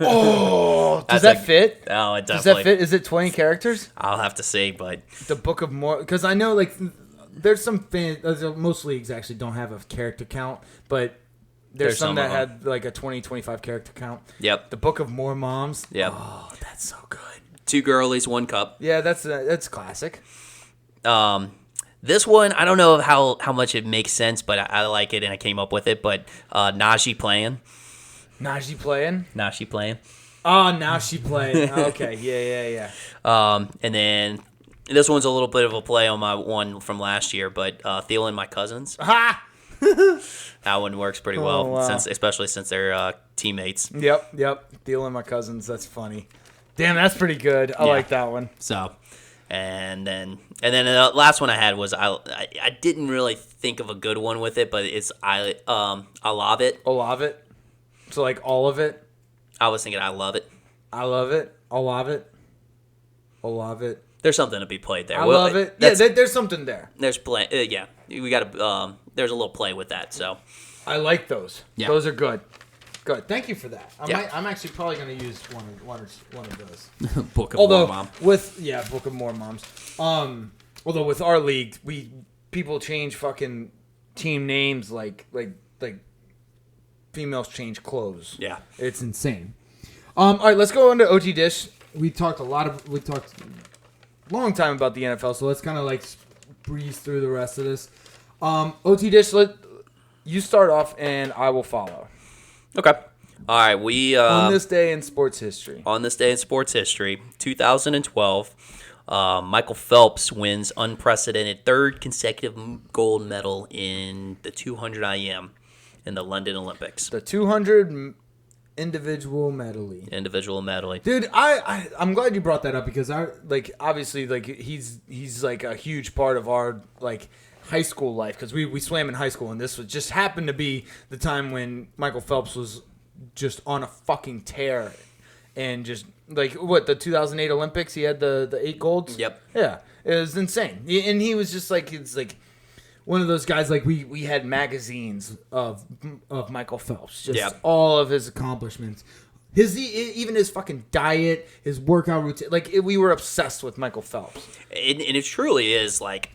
Oh, does that fit? Oh, it definitely. Does that fit? Is it 20 characters? I'll have to see, but The Book of More, because I know like there's some most leagues actually don't have a character count, but there's some that had like a 20-25 character count. Yep. The Book of More Moms. Yep. Oh, that's so good. 2 girlies, 1 cup. Yeah, that's classic. This one, I don't know how much it makes sense, but I like it and I came up with it. But Najee playing. Najee playing. Oh, now she playing. Okay, yeah. And then this one's a little bit of a play on my one from last year, but Thielen, my cousins. Ha! That one works pretty well, wow. especially since they're teammates. Yep. Dealing my cousins. That's funny. Damn, that's pretty good. I like that one. So, and then the last one I had was I didn't really think of a good one with it, but it's I love it. Olave it. So like all of it. I was thinking I love it. I love it. Olave it. There's something to be played there. I love it. Yeah, there's something there. There's play. Yeah, we got to. There's a little play with that. So I like those. Yeah. Those are good. Good. Thank you for that. I'm actually probably going to use one of those. Book of More Mom. Book of More Moms. Although with our league, people change fucking team names like females change clothes. Yeah. It's insane. All right, let's go on to OTDISH. We talked a long time about the NFL, so let's kind of like breeze through the rest of this. OTDISH, You start off, and I will follow. Okay. All right. We on this day in sports history. 2012, Michael Phelps wins unprecedented third consecutive gold medal in the 200 IM in the London Olympics. The 200 individual medley. Dude, I'm glad you brought that up because obviously he's like a huge part of our like high school life because we swam in high school, and this was just happened to be the time when Michael Phelps was just on a fucking tear, and just like the 2008 Olympics, he had the 8 golds. Yep. Yeah, it was insane, and he was just like it's like one of those guys. Like we had magazines of Michael Phelps, just all of his accomplishments. Even his fucking diet, his workout routine, we were obsessed with Michael Phelps. And it truly is like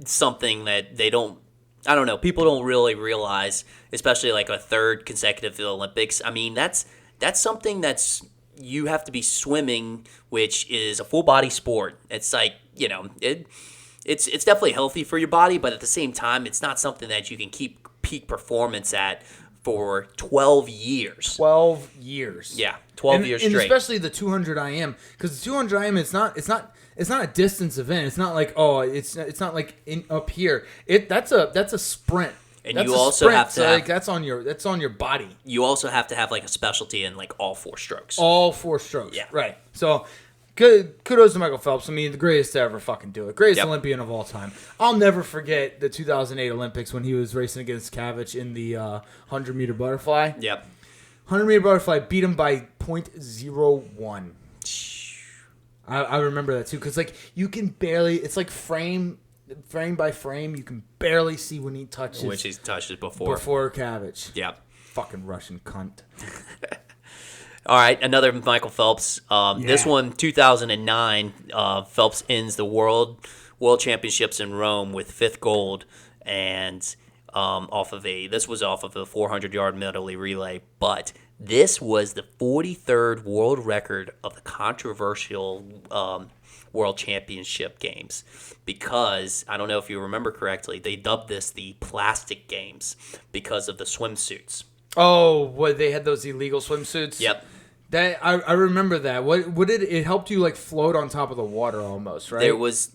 something that people don't really realize, especially like a third consecutive Olympics. I mean, that's something you have to be swimming, which is a full body sport. It's like, it's definitely healthy for your body, but at the same time, it's not something that you can keep peak performance at for 12 years. 12 years. Yeah, 12 years straight. And especially the 200 IM, because the 200 IM it's not a distance event. It's not like it's not like up here. That's a sprint. And that's you also have to have, that's on your body. You also have to have like a specialty in like all 4 strokes. All 4 strokes. Yeah. Right. So kudos to Michael Phelps. I mean, the greatest to ever fucking do it. Greatest Olympian of all time. I'll never forget the 2008 Olympics when he was racing against Kavich in the 100-meter butterfly. Yep. 100-meter butterfly beat him by .01. I remember that too, because you can barely. It's like frame by frame. You can barely see when he touches. Which he touches before Kavich. Yep. Fucking Russian cunt. All right, another Michael Phelps. This one, 2009. Phelps ends the World Championships in Rome with 5th gold, and off of a 400-yard medley relay, but. This was the 43rd world record of the controversial World Championship games because, I don't know if you remember correctly, they dubbed this the Plastic Games because of the swimsuits. Oh, what, they had those illegal swimsuits? Yep. That I remember that. What did it helped you float on top of the water almost, right? There was,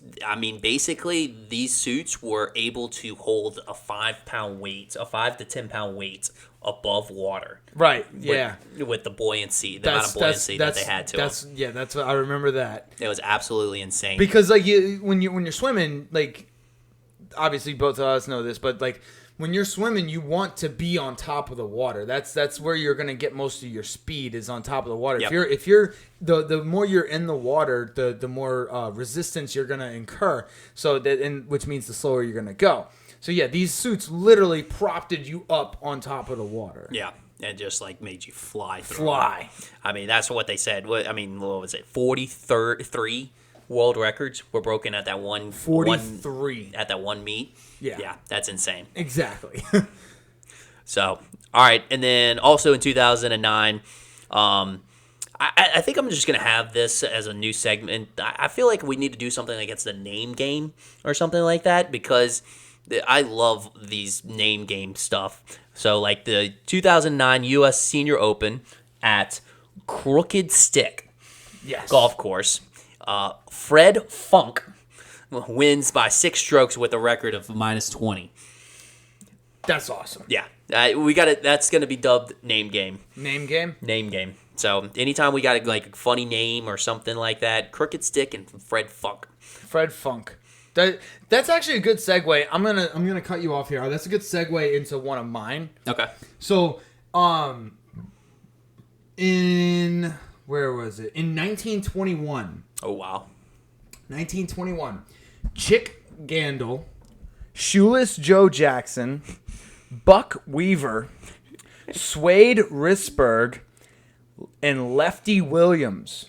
basically these suits were able to hold a 5 to 10 pound weight above water. Right. Yeah. With the buoyancy, amount of buoyancy that they had to. That's what I remember that. It was absolutely insane. Because when you're swimming, obviously both of us know this, but when you're swimming, you want to be on top of the water. That's where you're gonna get most of your speed is on top of the water. Yep. If you're the more you're in the water, the more resistance you're gonna incur. So which means the slower you're gonna go. So yeah, these suits literally propped you up on top of the water. Yeah, and just made you fly through. Fly. I mean, that's what they said. What was it? 43 world records were broken at that one. 43 at that one meet. Yeah, that's insane. Exactly. So, all right, and then also in 2009, I think I'm just gonna have this as a new segment. I feel like we need to do something against the name game or something like that because I love these name game stuff. So, the 2009 U.S. Senior Open at Crooked Stick Golf Course. Fred Funk wins by 6 strokes with a record of -20. That's awesome. Yeah, we got it. That's gonna be dubbed name game. Name game. Name game. So anytime we got a funny name or something like that, Crooked Stick and Fred Funk. Fred Funk. That's actually a good segue. I'm gonna cut you off here. That's a good segue into one of mine. Okay. So, where was it? In 1921. Oh wow. 1921. Chick Gandil, Shoeless Joe Jackson, Buck Weaver, Swade Risberg, and Lefty Williams.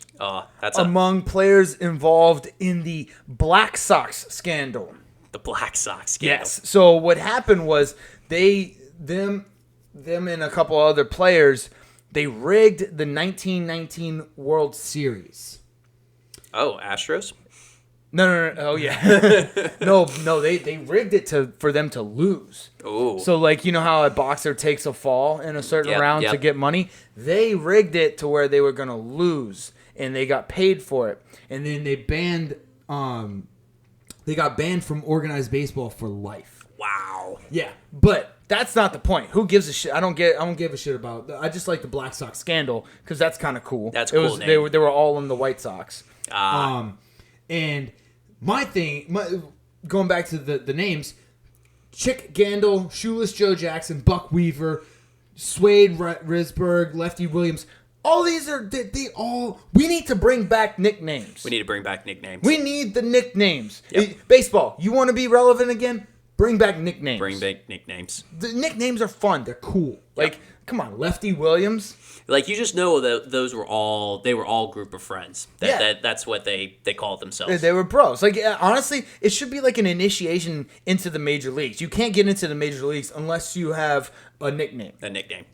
That's among players involved in the Black Sox scandal. The Black Sox scandal. Yes. So what happened was them and a couple other players, they rigged the 1919 World Series. Oh, Astros? Oh yeah. no. They rigged it for them to lose. Oh. So like you know how a boxer takes a fall in a certain round to get money. They rigged it to where they were gonna lose, and they got paid for it. And then they banned. They got banned from organized baseball for life. Wow. Yeah, but that's not the point. Who gives a shit? I don't give a shit about. I just like the Black Sox scandal because that's kind of cool. That's cool. They were all in the White Sox. And my thing, going back to the names, Chick Gandil, Shoeless Joe Jackson, Buck Weaver, Swade Risberg, Lefty Williams. All these are we need to bring back nicknames. We need to bring back nicknames. We need the nicknames. Yep. Baseball, you want to be relevant again? Bring back nicknames. Bring back nicknames. The nicknames are fun. They're cool. Like, come on, Lefty Williams. Like, you just know that those were all group of friends. That's what they called themselves. They were bros. Like, honestly, it should be like an initiation into the major leagues. You can't get into the major leagues unless you have a nickname.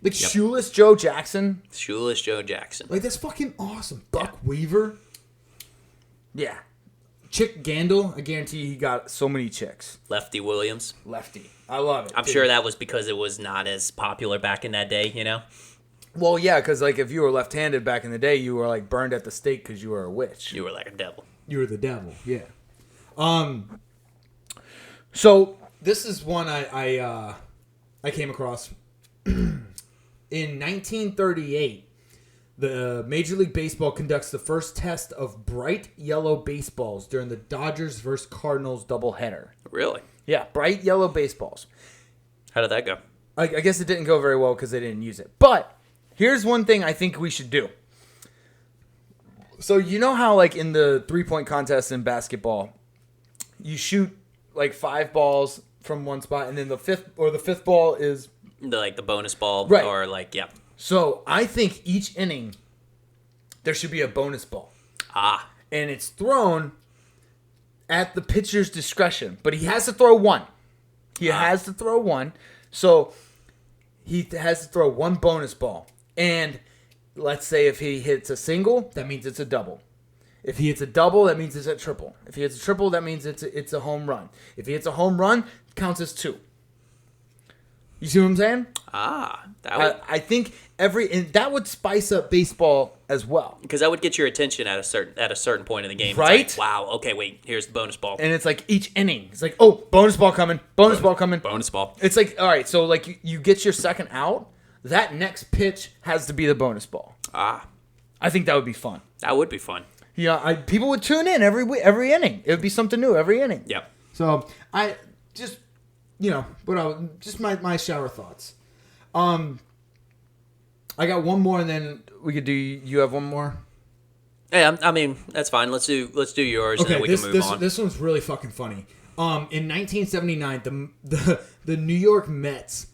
Like Shoeless Joe Jackson. Shoeless Joe Jackson. Like, that's fucking awesome. Buck Weaver. Yeah. Chick Gandil, I guarantee he got so many chicks. Lefty Williams. Lefty. I love it. I'm sure that was because it was not as popular back in that day, you know? Well, yeah, because like if you were left-handed back in the day, you were like burned at the stake because you were a witch. You were like a devil. You were the devil, yeah. So this is one I came across. In 1938, the Major League Baseball conducts the first test of bright yellow baseballs during the Dodgers versus Cardinals doubleheader. Really? Yeah, bright yellow baseballs. How did that go? I guess it didn't go very well because they didn't use it. But here's one thing I think we should do. So you know how like in the 3-point contest in basketball, you shoot like 5 balls from one spot, and then the fifth ball is the bonus ball, right? Or like yeah. So I think each inning there should be a bonus ball. And it's thrown at the pitcher's discretion, but he has to throw one. Has to throw one. So he has to throw one bonus ball. And let's say if he hits a single, that means it's a double. If he hits a double, that means it's a triple. If he hits a triple, that means it's a home run. If he hits a home run, it counts as 2. You see what I'm saying? I think and that would spice up baseball as well. Because that would get your attention at a certain point in the game. Right? It's like, wow, okay, wait, here's the bonus ball. And it's like each inning. It's like, oh, bonus ball coming. Bonus ball coming. Bonus ball. It's like, all right, so like you get your second out. That next pitch has to be the bonus ball. I think that would be fun. That would be fun. Yeah, people would tune in every inning. It would be something new every inning. Yep. So I just, just my shower thoughts. I got one more, and then we could do. You have one more? Yeah, I mean that's fine. Let's do yours, and then we can move on. This one's really fucking funny. In 1979, the New York Mets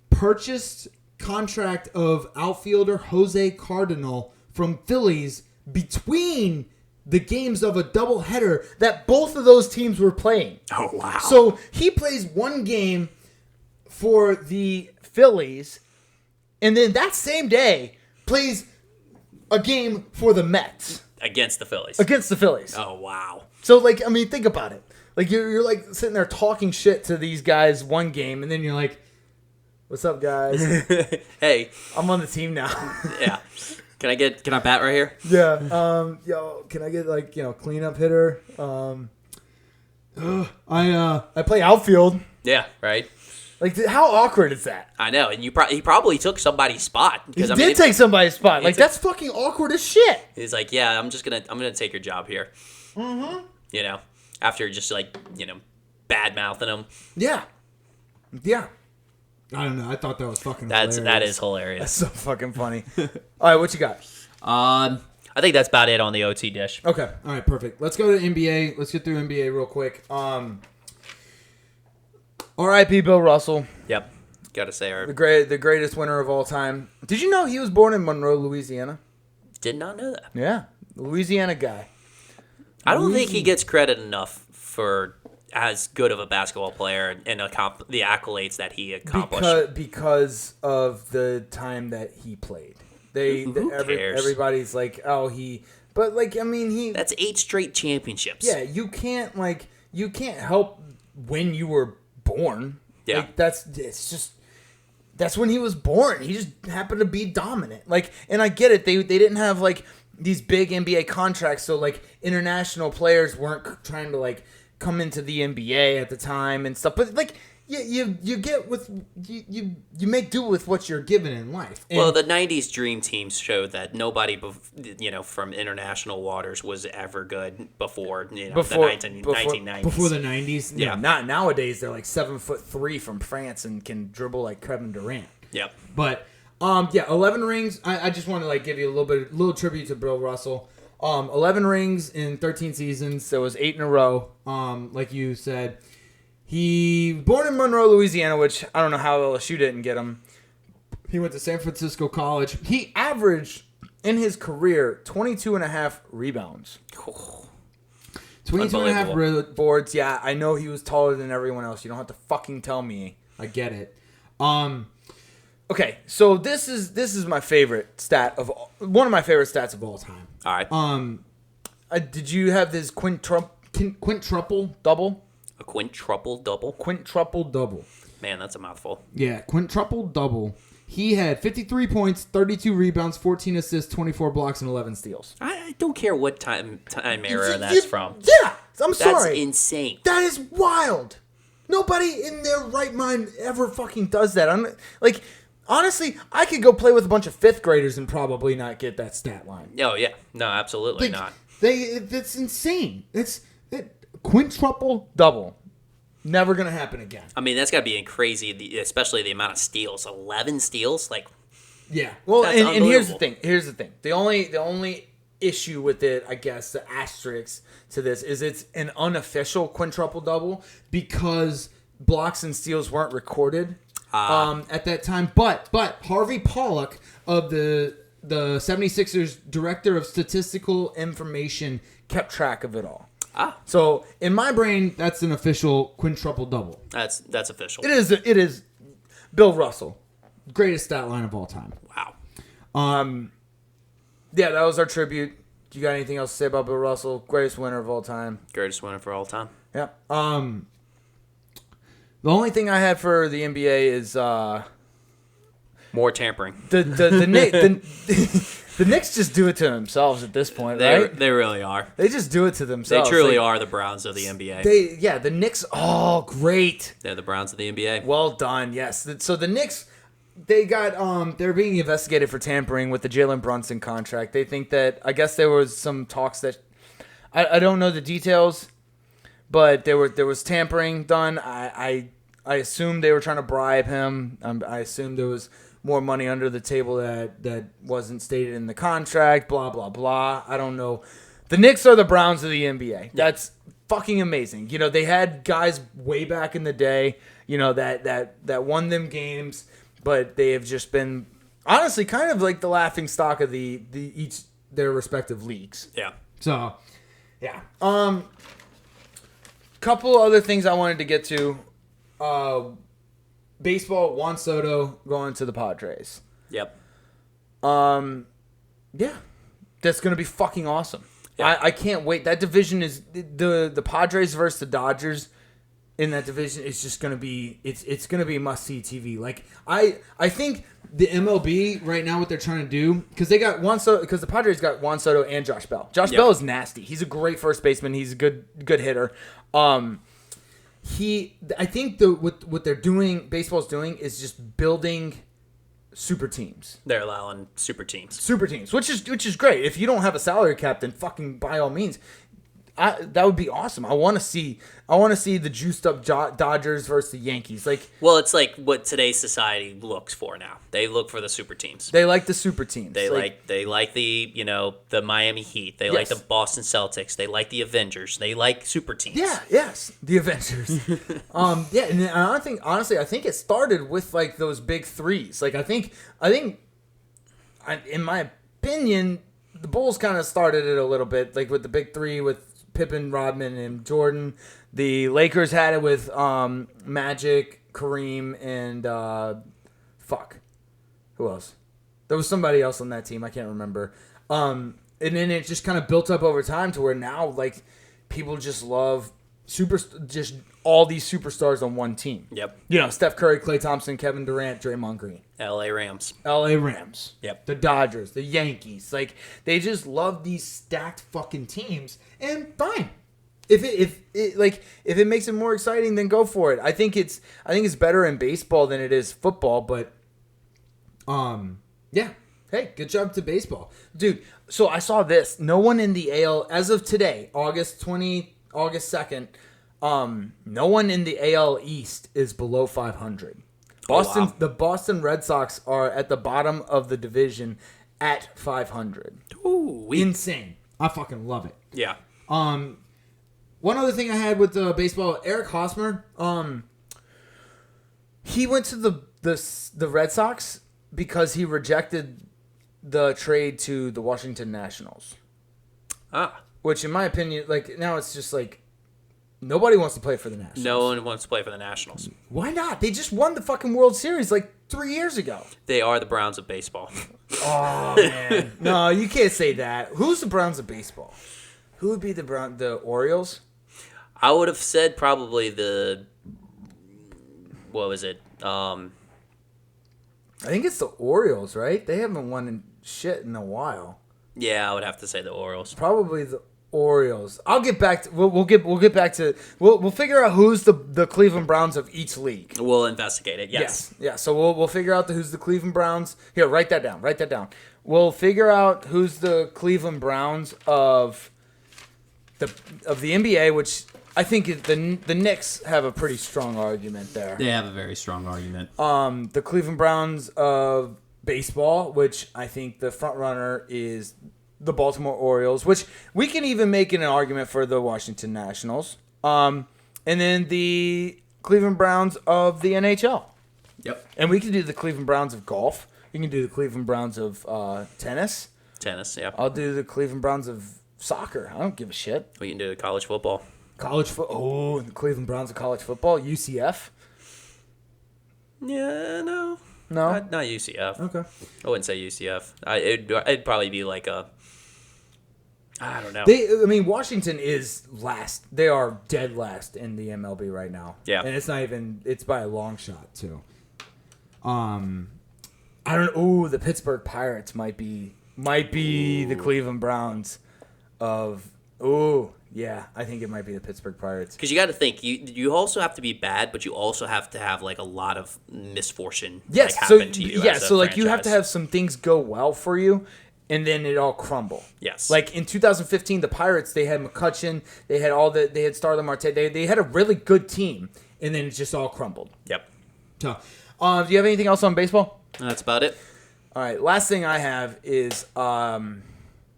purchased contract of outfielder Jose Cardinal from Phillies between the games of a doubleheader that both of those teams were playing. Oh, wow. So he plays one game for the Phillies, and then that same day plays a game for the Mets. Against the Phillies. Oh, wow. So, like, I mean, think about it. Like, you're like, sitting there talking shit to these guys one game, and then you're like, what's up, guys? Hey. I'm on the team now. Yeah. Can I bat right here? Yeah. Can I get like, cleanup hitter? I play outfield. Yeah, right. Like, how awkward is that? I know, and he probably took somebody's spot. He did take somebody's spot. Like, that's fucking awkward as shit. He's like, yeah, I'm gonna take your job here. Mm-hmm. After just like, bad mouthing him. Yeah. Yeah. I don't know. I thought that was fucking hilarious. That is hilarious. That's so fucking funny. All right, what you got? I think that's about it on the OT dish. Okay. All right, perfect. Let's go to NBA. Let's get through NBA real quick. R.I.P. Bill Russell. Yep. Gotta say, the greatest winner of all time. Did you know he was born in Monroe, Louisiana? Did not know that. Yeah. Louisiana guy. I don't think he gets credit enough for as good of a basketball player and the accolades that he accomplished. Because of the time that he played. Who cares? Everybody's like, oh, But like, I mean, That's 8 straight championships. Yeah, you can't help when you were born. Yeah. Like, that's when he was born. He just happened to be dominant. Like, and I get it. They didn't have like these big NBA contracts, so like international players weren't trying to like come into the NBA at the time and stuff. But like, you get with you make do with what you're given in life. And well, the '90s Dream Teams showed that nobody, from international waters was ever good before the 1990s. Before the '90s, yeah. Not nowadays. They're like 7'3" from France and can dribble like Kevin Durant. Yep. But 11 rings. I just want to like give you a little tribute to Bill Russell. 11 rings in 13 seasons. There was 8 in a row. Like you said. He born in Monroe, Louisiana, which I don't know how LSU didn't get him. He went to San Francisco College. He averaged, in his career, 22 and a half rebounds. 22 and a half boards. Yeah, I know he was taller than everyone else. You don't have to fucking tell me. I get it. Okay, so this is my favorite one of my favorite stats of all time. All right. Did you have this quintuple double? A quintuple double? Quintuple double. Man, that's a mouthful. Yeah, quintuple double. He had 53 points, 32 rebounds, 14 assists, 24 blocks, and 11 steals. I don't care what time era that's from. Yeah, I'm sorry. That's insane. That is wild. Nobody in their right mind ever fucking does that. I'm like, honestly, I could go play with a bunch of 5th graders and probably not get that stat line. Oh, yeah. No, absolutely not. That's insane. Quintuple double. Never going to happen again. I mean, that's got to be crazy, especially the amount of steals. 11 steals? Like, yeah. Well, that's and here's the thing. The only issue with it, I guess, the asterisk to this, is it's an unofficial quintuple double because blocks and steals weren't recorded at that time. But Harvey Pollock of the 76ers Director of Statistical Information kept track of it all. So in my brain, that's an official quintuple double. That's official. It is Bill Russell, greatest stat line of all time. Wow. Yeah, that was our tribute. Do you got anything else to say about Bill Russell? Greatest winner of all time. Greatest winner for all time. Yeah. The only thing I had for the NBA is more tampering. The Knicks just do it to themselves at this point, right? They really are. They just do it to themselves. They truly are the Browns of the NBA. The Knicks. Oh, great! They're the Browns of the NBA. Well done. Yes. So the Knicks, they got they're being investigated for tampering with the Jalen Brunson contract. They think that, I guess there was some talks that I don't know the details, but there was tampering done. I assumed they were trying to bribe him. I assumed there was more money under the table that wasn't stated in the contract, blah, blah, blah. I don't know. The Knicks are the Browns of the NBA. That's fucking amazing. They had guys way back in the day, that won them games, but they have just been, honestly, kind of like the laughing stock of their respective leagues. Yeah. So, yeah. Couple other things I wanted to get to. Baseball, Juan Soto going to the Padres. Yep. Yeah. That's going to be fucking awesome. Yeah. I can't wait. That division is the Padres versus the Dodgers in that division is just going to be it's going to be must-see TV. Like I think the MLB right now what they're trying to do because they got Juan Soto because the Padres got Juan Soto and Josh Bell. Josh Bell is nasty. He's a great first baseman. He's a good hitter. I think what they're doing, baseball's doing, is just building super teams. They're allowing super teams. Super teams, which is great. If you don't have a salary cap, then fucking by all means, that would be awesome. I want to see the juiced up Dodgers versus the Yankees. Well, it's like what today's society looks for now. They look for the super teams. They like the super teams. They like the the Miami Heat. They like the Boston Celtics. They like the Avengers. They like super teams. Yeah, yes, the Avengers. Yeah, and I think honestly, I think it started with like those big threes. Like I think, in my opinion, the Bulls kind of started it a little bit, like with the big three with Pippen, Rodman, and Jordan. The Lakers had it with Magic, Kareem, and who else? There was somebody else on that team. I can't remember. And then it just kind of built up over time to where now, like, people just love just all these superstars on one team. Yep. You know, Steph Curry, Klay Thompson, Kevin Durant, Draymond Green. L.A. Rams. L.A. Rams. Yep. The Dodgers, the Yankees. Like, they just love these stacked fucking teams. And fine. If it makes it more exciting, then go for it. I think it's better in baseball than it is football, but yeah. Hey, good job to baseball. Dude, so I saw this. No one in the AL as of today, August 2nd, no one in the AL East is below 500. Boston, wow. The Boston Red Sox are at the bottom of the division at 500. Ooh, insane. I fucking love it. Yeah. One other thing I had with baseball, Eric Hosmer, he went to the Red Sox because he rejected the trade to the Washington Nationals. Which, in my opinion, like, now it's just like, nobody wants to play for the Nationals. No one wants to play for the Nationals. Why not? They just won the fucking World Series like 3 years ago. They are the Browns of baseball. Oh, man. No, you can't say that. Who's the Browns of baseball? Who would be the Orioles? I would have said probably what was it? I think it's the Orioles, right? They haven't won shit in a while. Yeah, I would have to say the Orioles. Probably the Orioles. I'll get back to we'll get back to we'll figure out who's the Cleveland Browns of each league. We'll investigate it. Yes. Yeah. So we'll figure out who's the Cleveland Browns. Here, write that down. We'll figure out who's the Cleveland Browns of the NBA, which I think the Knicks have a pretty strong argument there. They have a very strong argument. The Cleveland Browns of baseball, which I think the front runner is the Baltimore Orioles, which we can even make an argument for the Washington Nationals. And then the Cleveland Browns of the NHL. Yep. And we can do the Cleveland Browns of golf. You can do the Cleveland Browns of tennis. Tennis, yeah. I'll do the Cleveland Browns of soccer. I don't give a shit. We can do college football. College football. Oh, the Cleveland Browns of college football. UCF. Yeah, no. No? Not UCF. Okay. I wouldn't say UCF. It'd probably be like I don't know. Washington is last. They are dead last in the MLB right now. Yeah. And it's not even, it's by a long shot, too. I don't know. The Pittsburgh Pirates might be the Cleveland Browns of, yeah, I think it might be the Pittsburgh Pirates. Because you got to think, you also have to be bad, but you also have to have like a lot of misfortune happen to you. Yeah, so like you have to have some things go well for you, and then it all crumble. Yes. Like in 2015, the Pirates, they had McCutchen, they had Starlin Marte, they had a really good team, and then it just all crumbled. Yep. So, do you have anything else on baseball? That's about it. All right, last thing I have is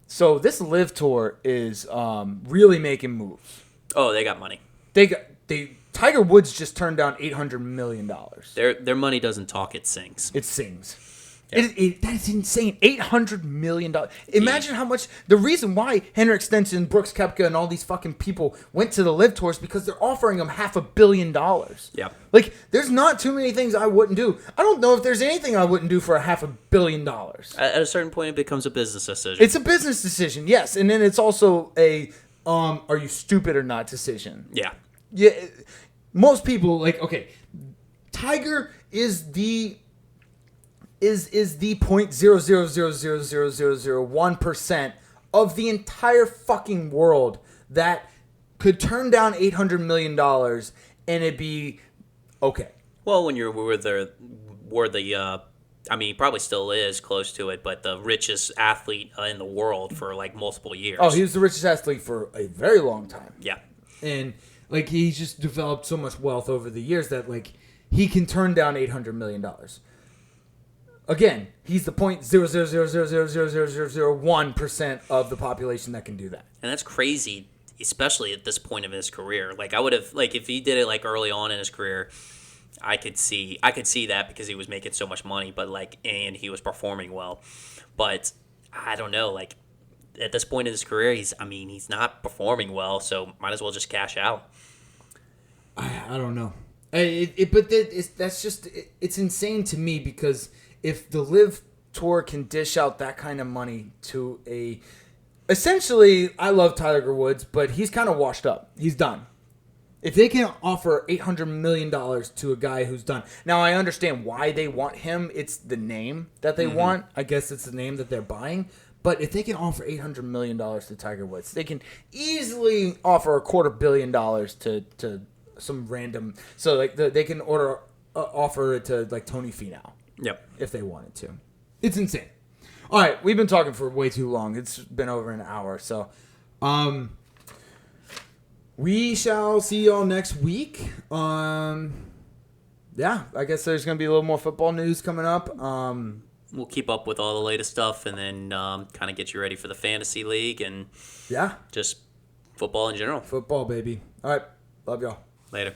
so this Live Tour is really making moves. Oh, they got money. Tiger Woods just turned down $800 million. Their money doesn't talk; it sings. It sings. Yeah. That's insane. $800 million. Imagine how much. The reason why Henrik Stenson, Brooks Koepka, and all these fucking people went to the Live Tours because they're offering them $500 million. Yeah. Like, there's not too many things I wouldn't do. I don't know if there's anything I wouldn't do for $500 million. At a certain point, it becomes a business decision. It's a business decision, yes, and then it's also a are you stupid or not decision. Yeah. Yeah. Most people Tiger is the 0.0000001% of the entire fucking world that could turn down $800 million and it'd be okay. Well, when you're he probably still is close to it, but the richest athlete in the world for like multiple years. Oh, he was the richest athlete for a very long time. Yeah. And he's just developed so much wealth over the years that he can turn down $800 million. Again, he's the 0.0000001% of the population that can do that. And that's crazy, especially at this point of his career. Like I would have if he did it early on in his career, I could see that because he was making so much money, but and he was performing well. But I don't know, at this point in his career, he's not performing well, so might as well just cash out. I don't know. It's insane to me because if the Live Tour can dish out that kind of money to a essentially, I love Tiger Woods, but he's kind of washed up. He's done. If they can offer $800 million to a guy who's done. Now, I understand why they want him. It's the name that they want. I guess it's the name that they're buying. But if they can offer $800 million to Tiger Woods, they can easily offer $250 million to some random. So like they can offer it to like Tony Finau. Yep. If they wanted to. It's insane. All right, we've been talking for way too long. It's been over an hour. So, we shall see y'all next week. Yeah, I guess there's going to be a little more football news coming up. We'll keep up with all the latest stuff and then kind of get you ready for the fantasy league and yeah, just football in general. Football, baby. All right, love y'all. Later.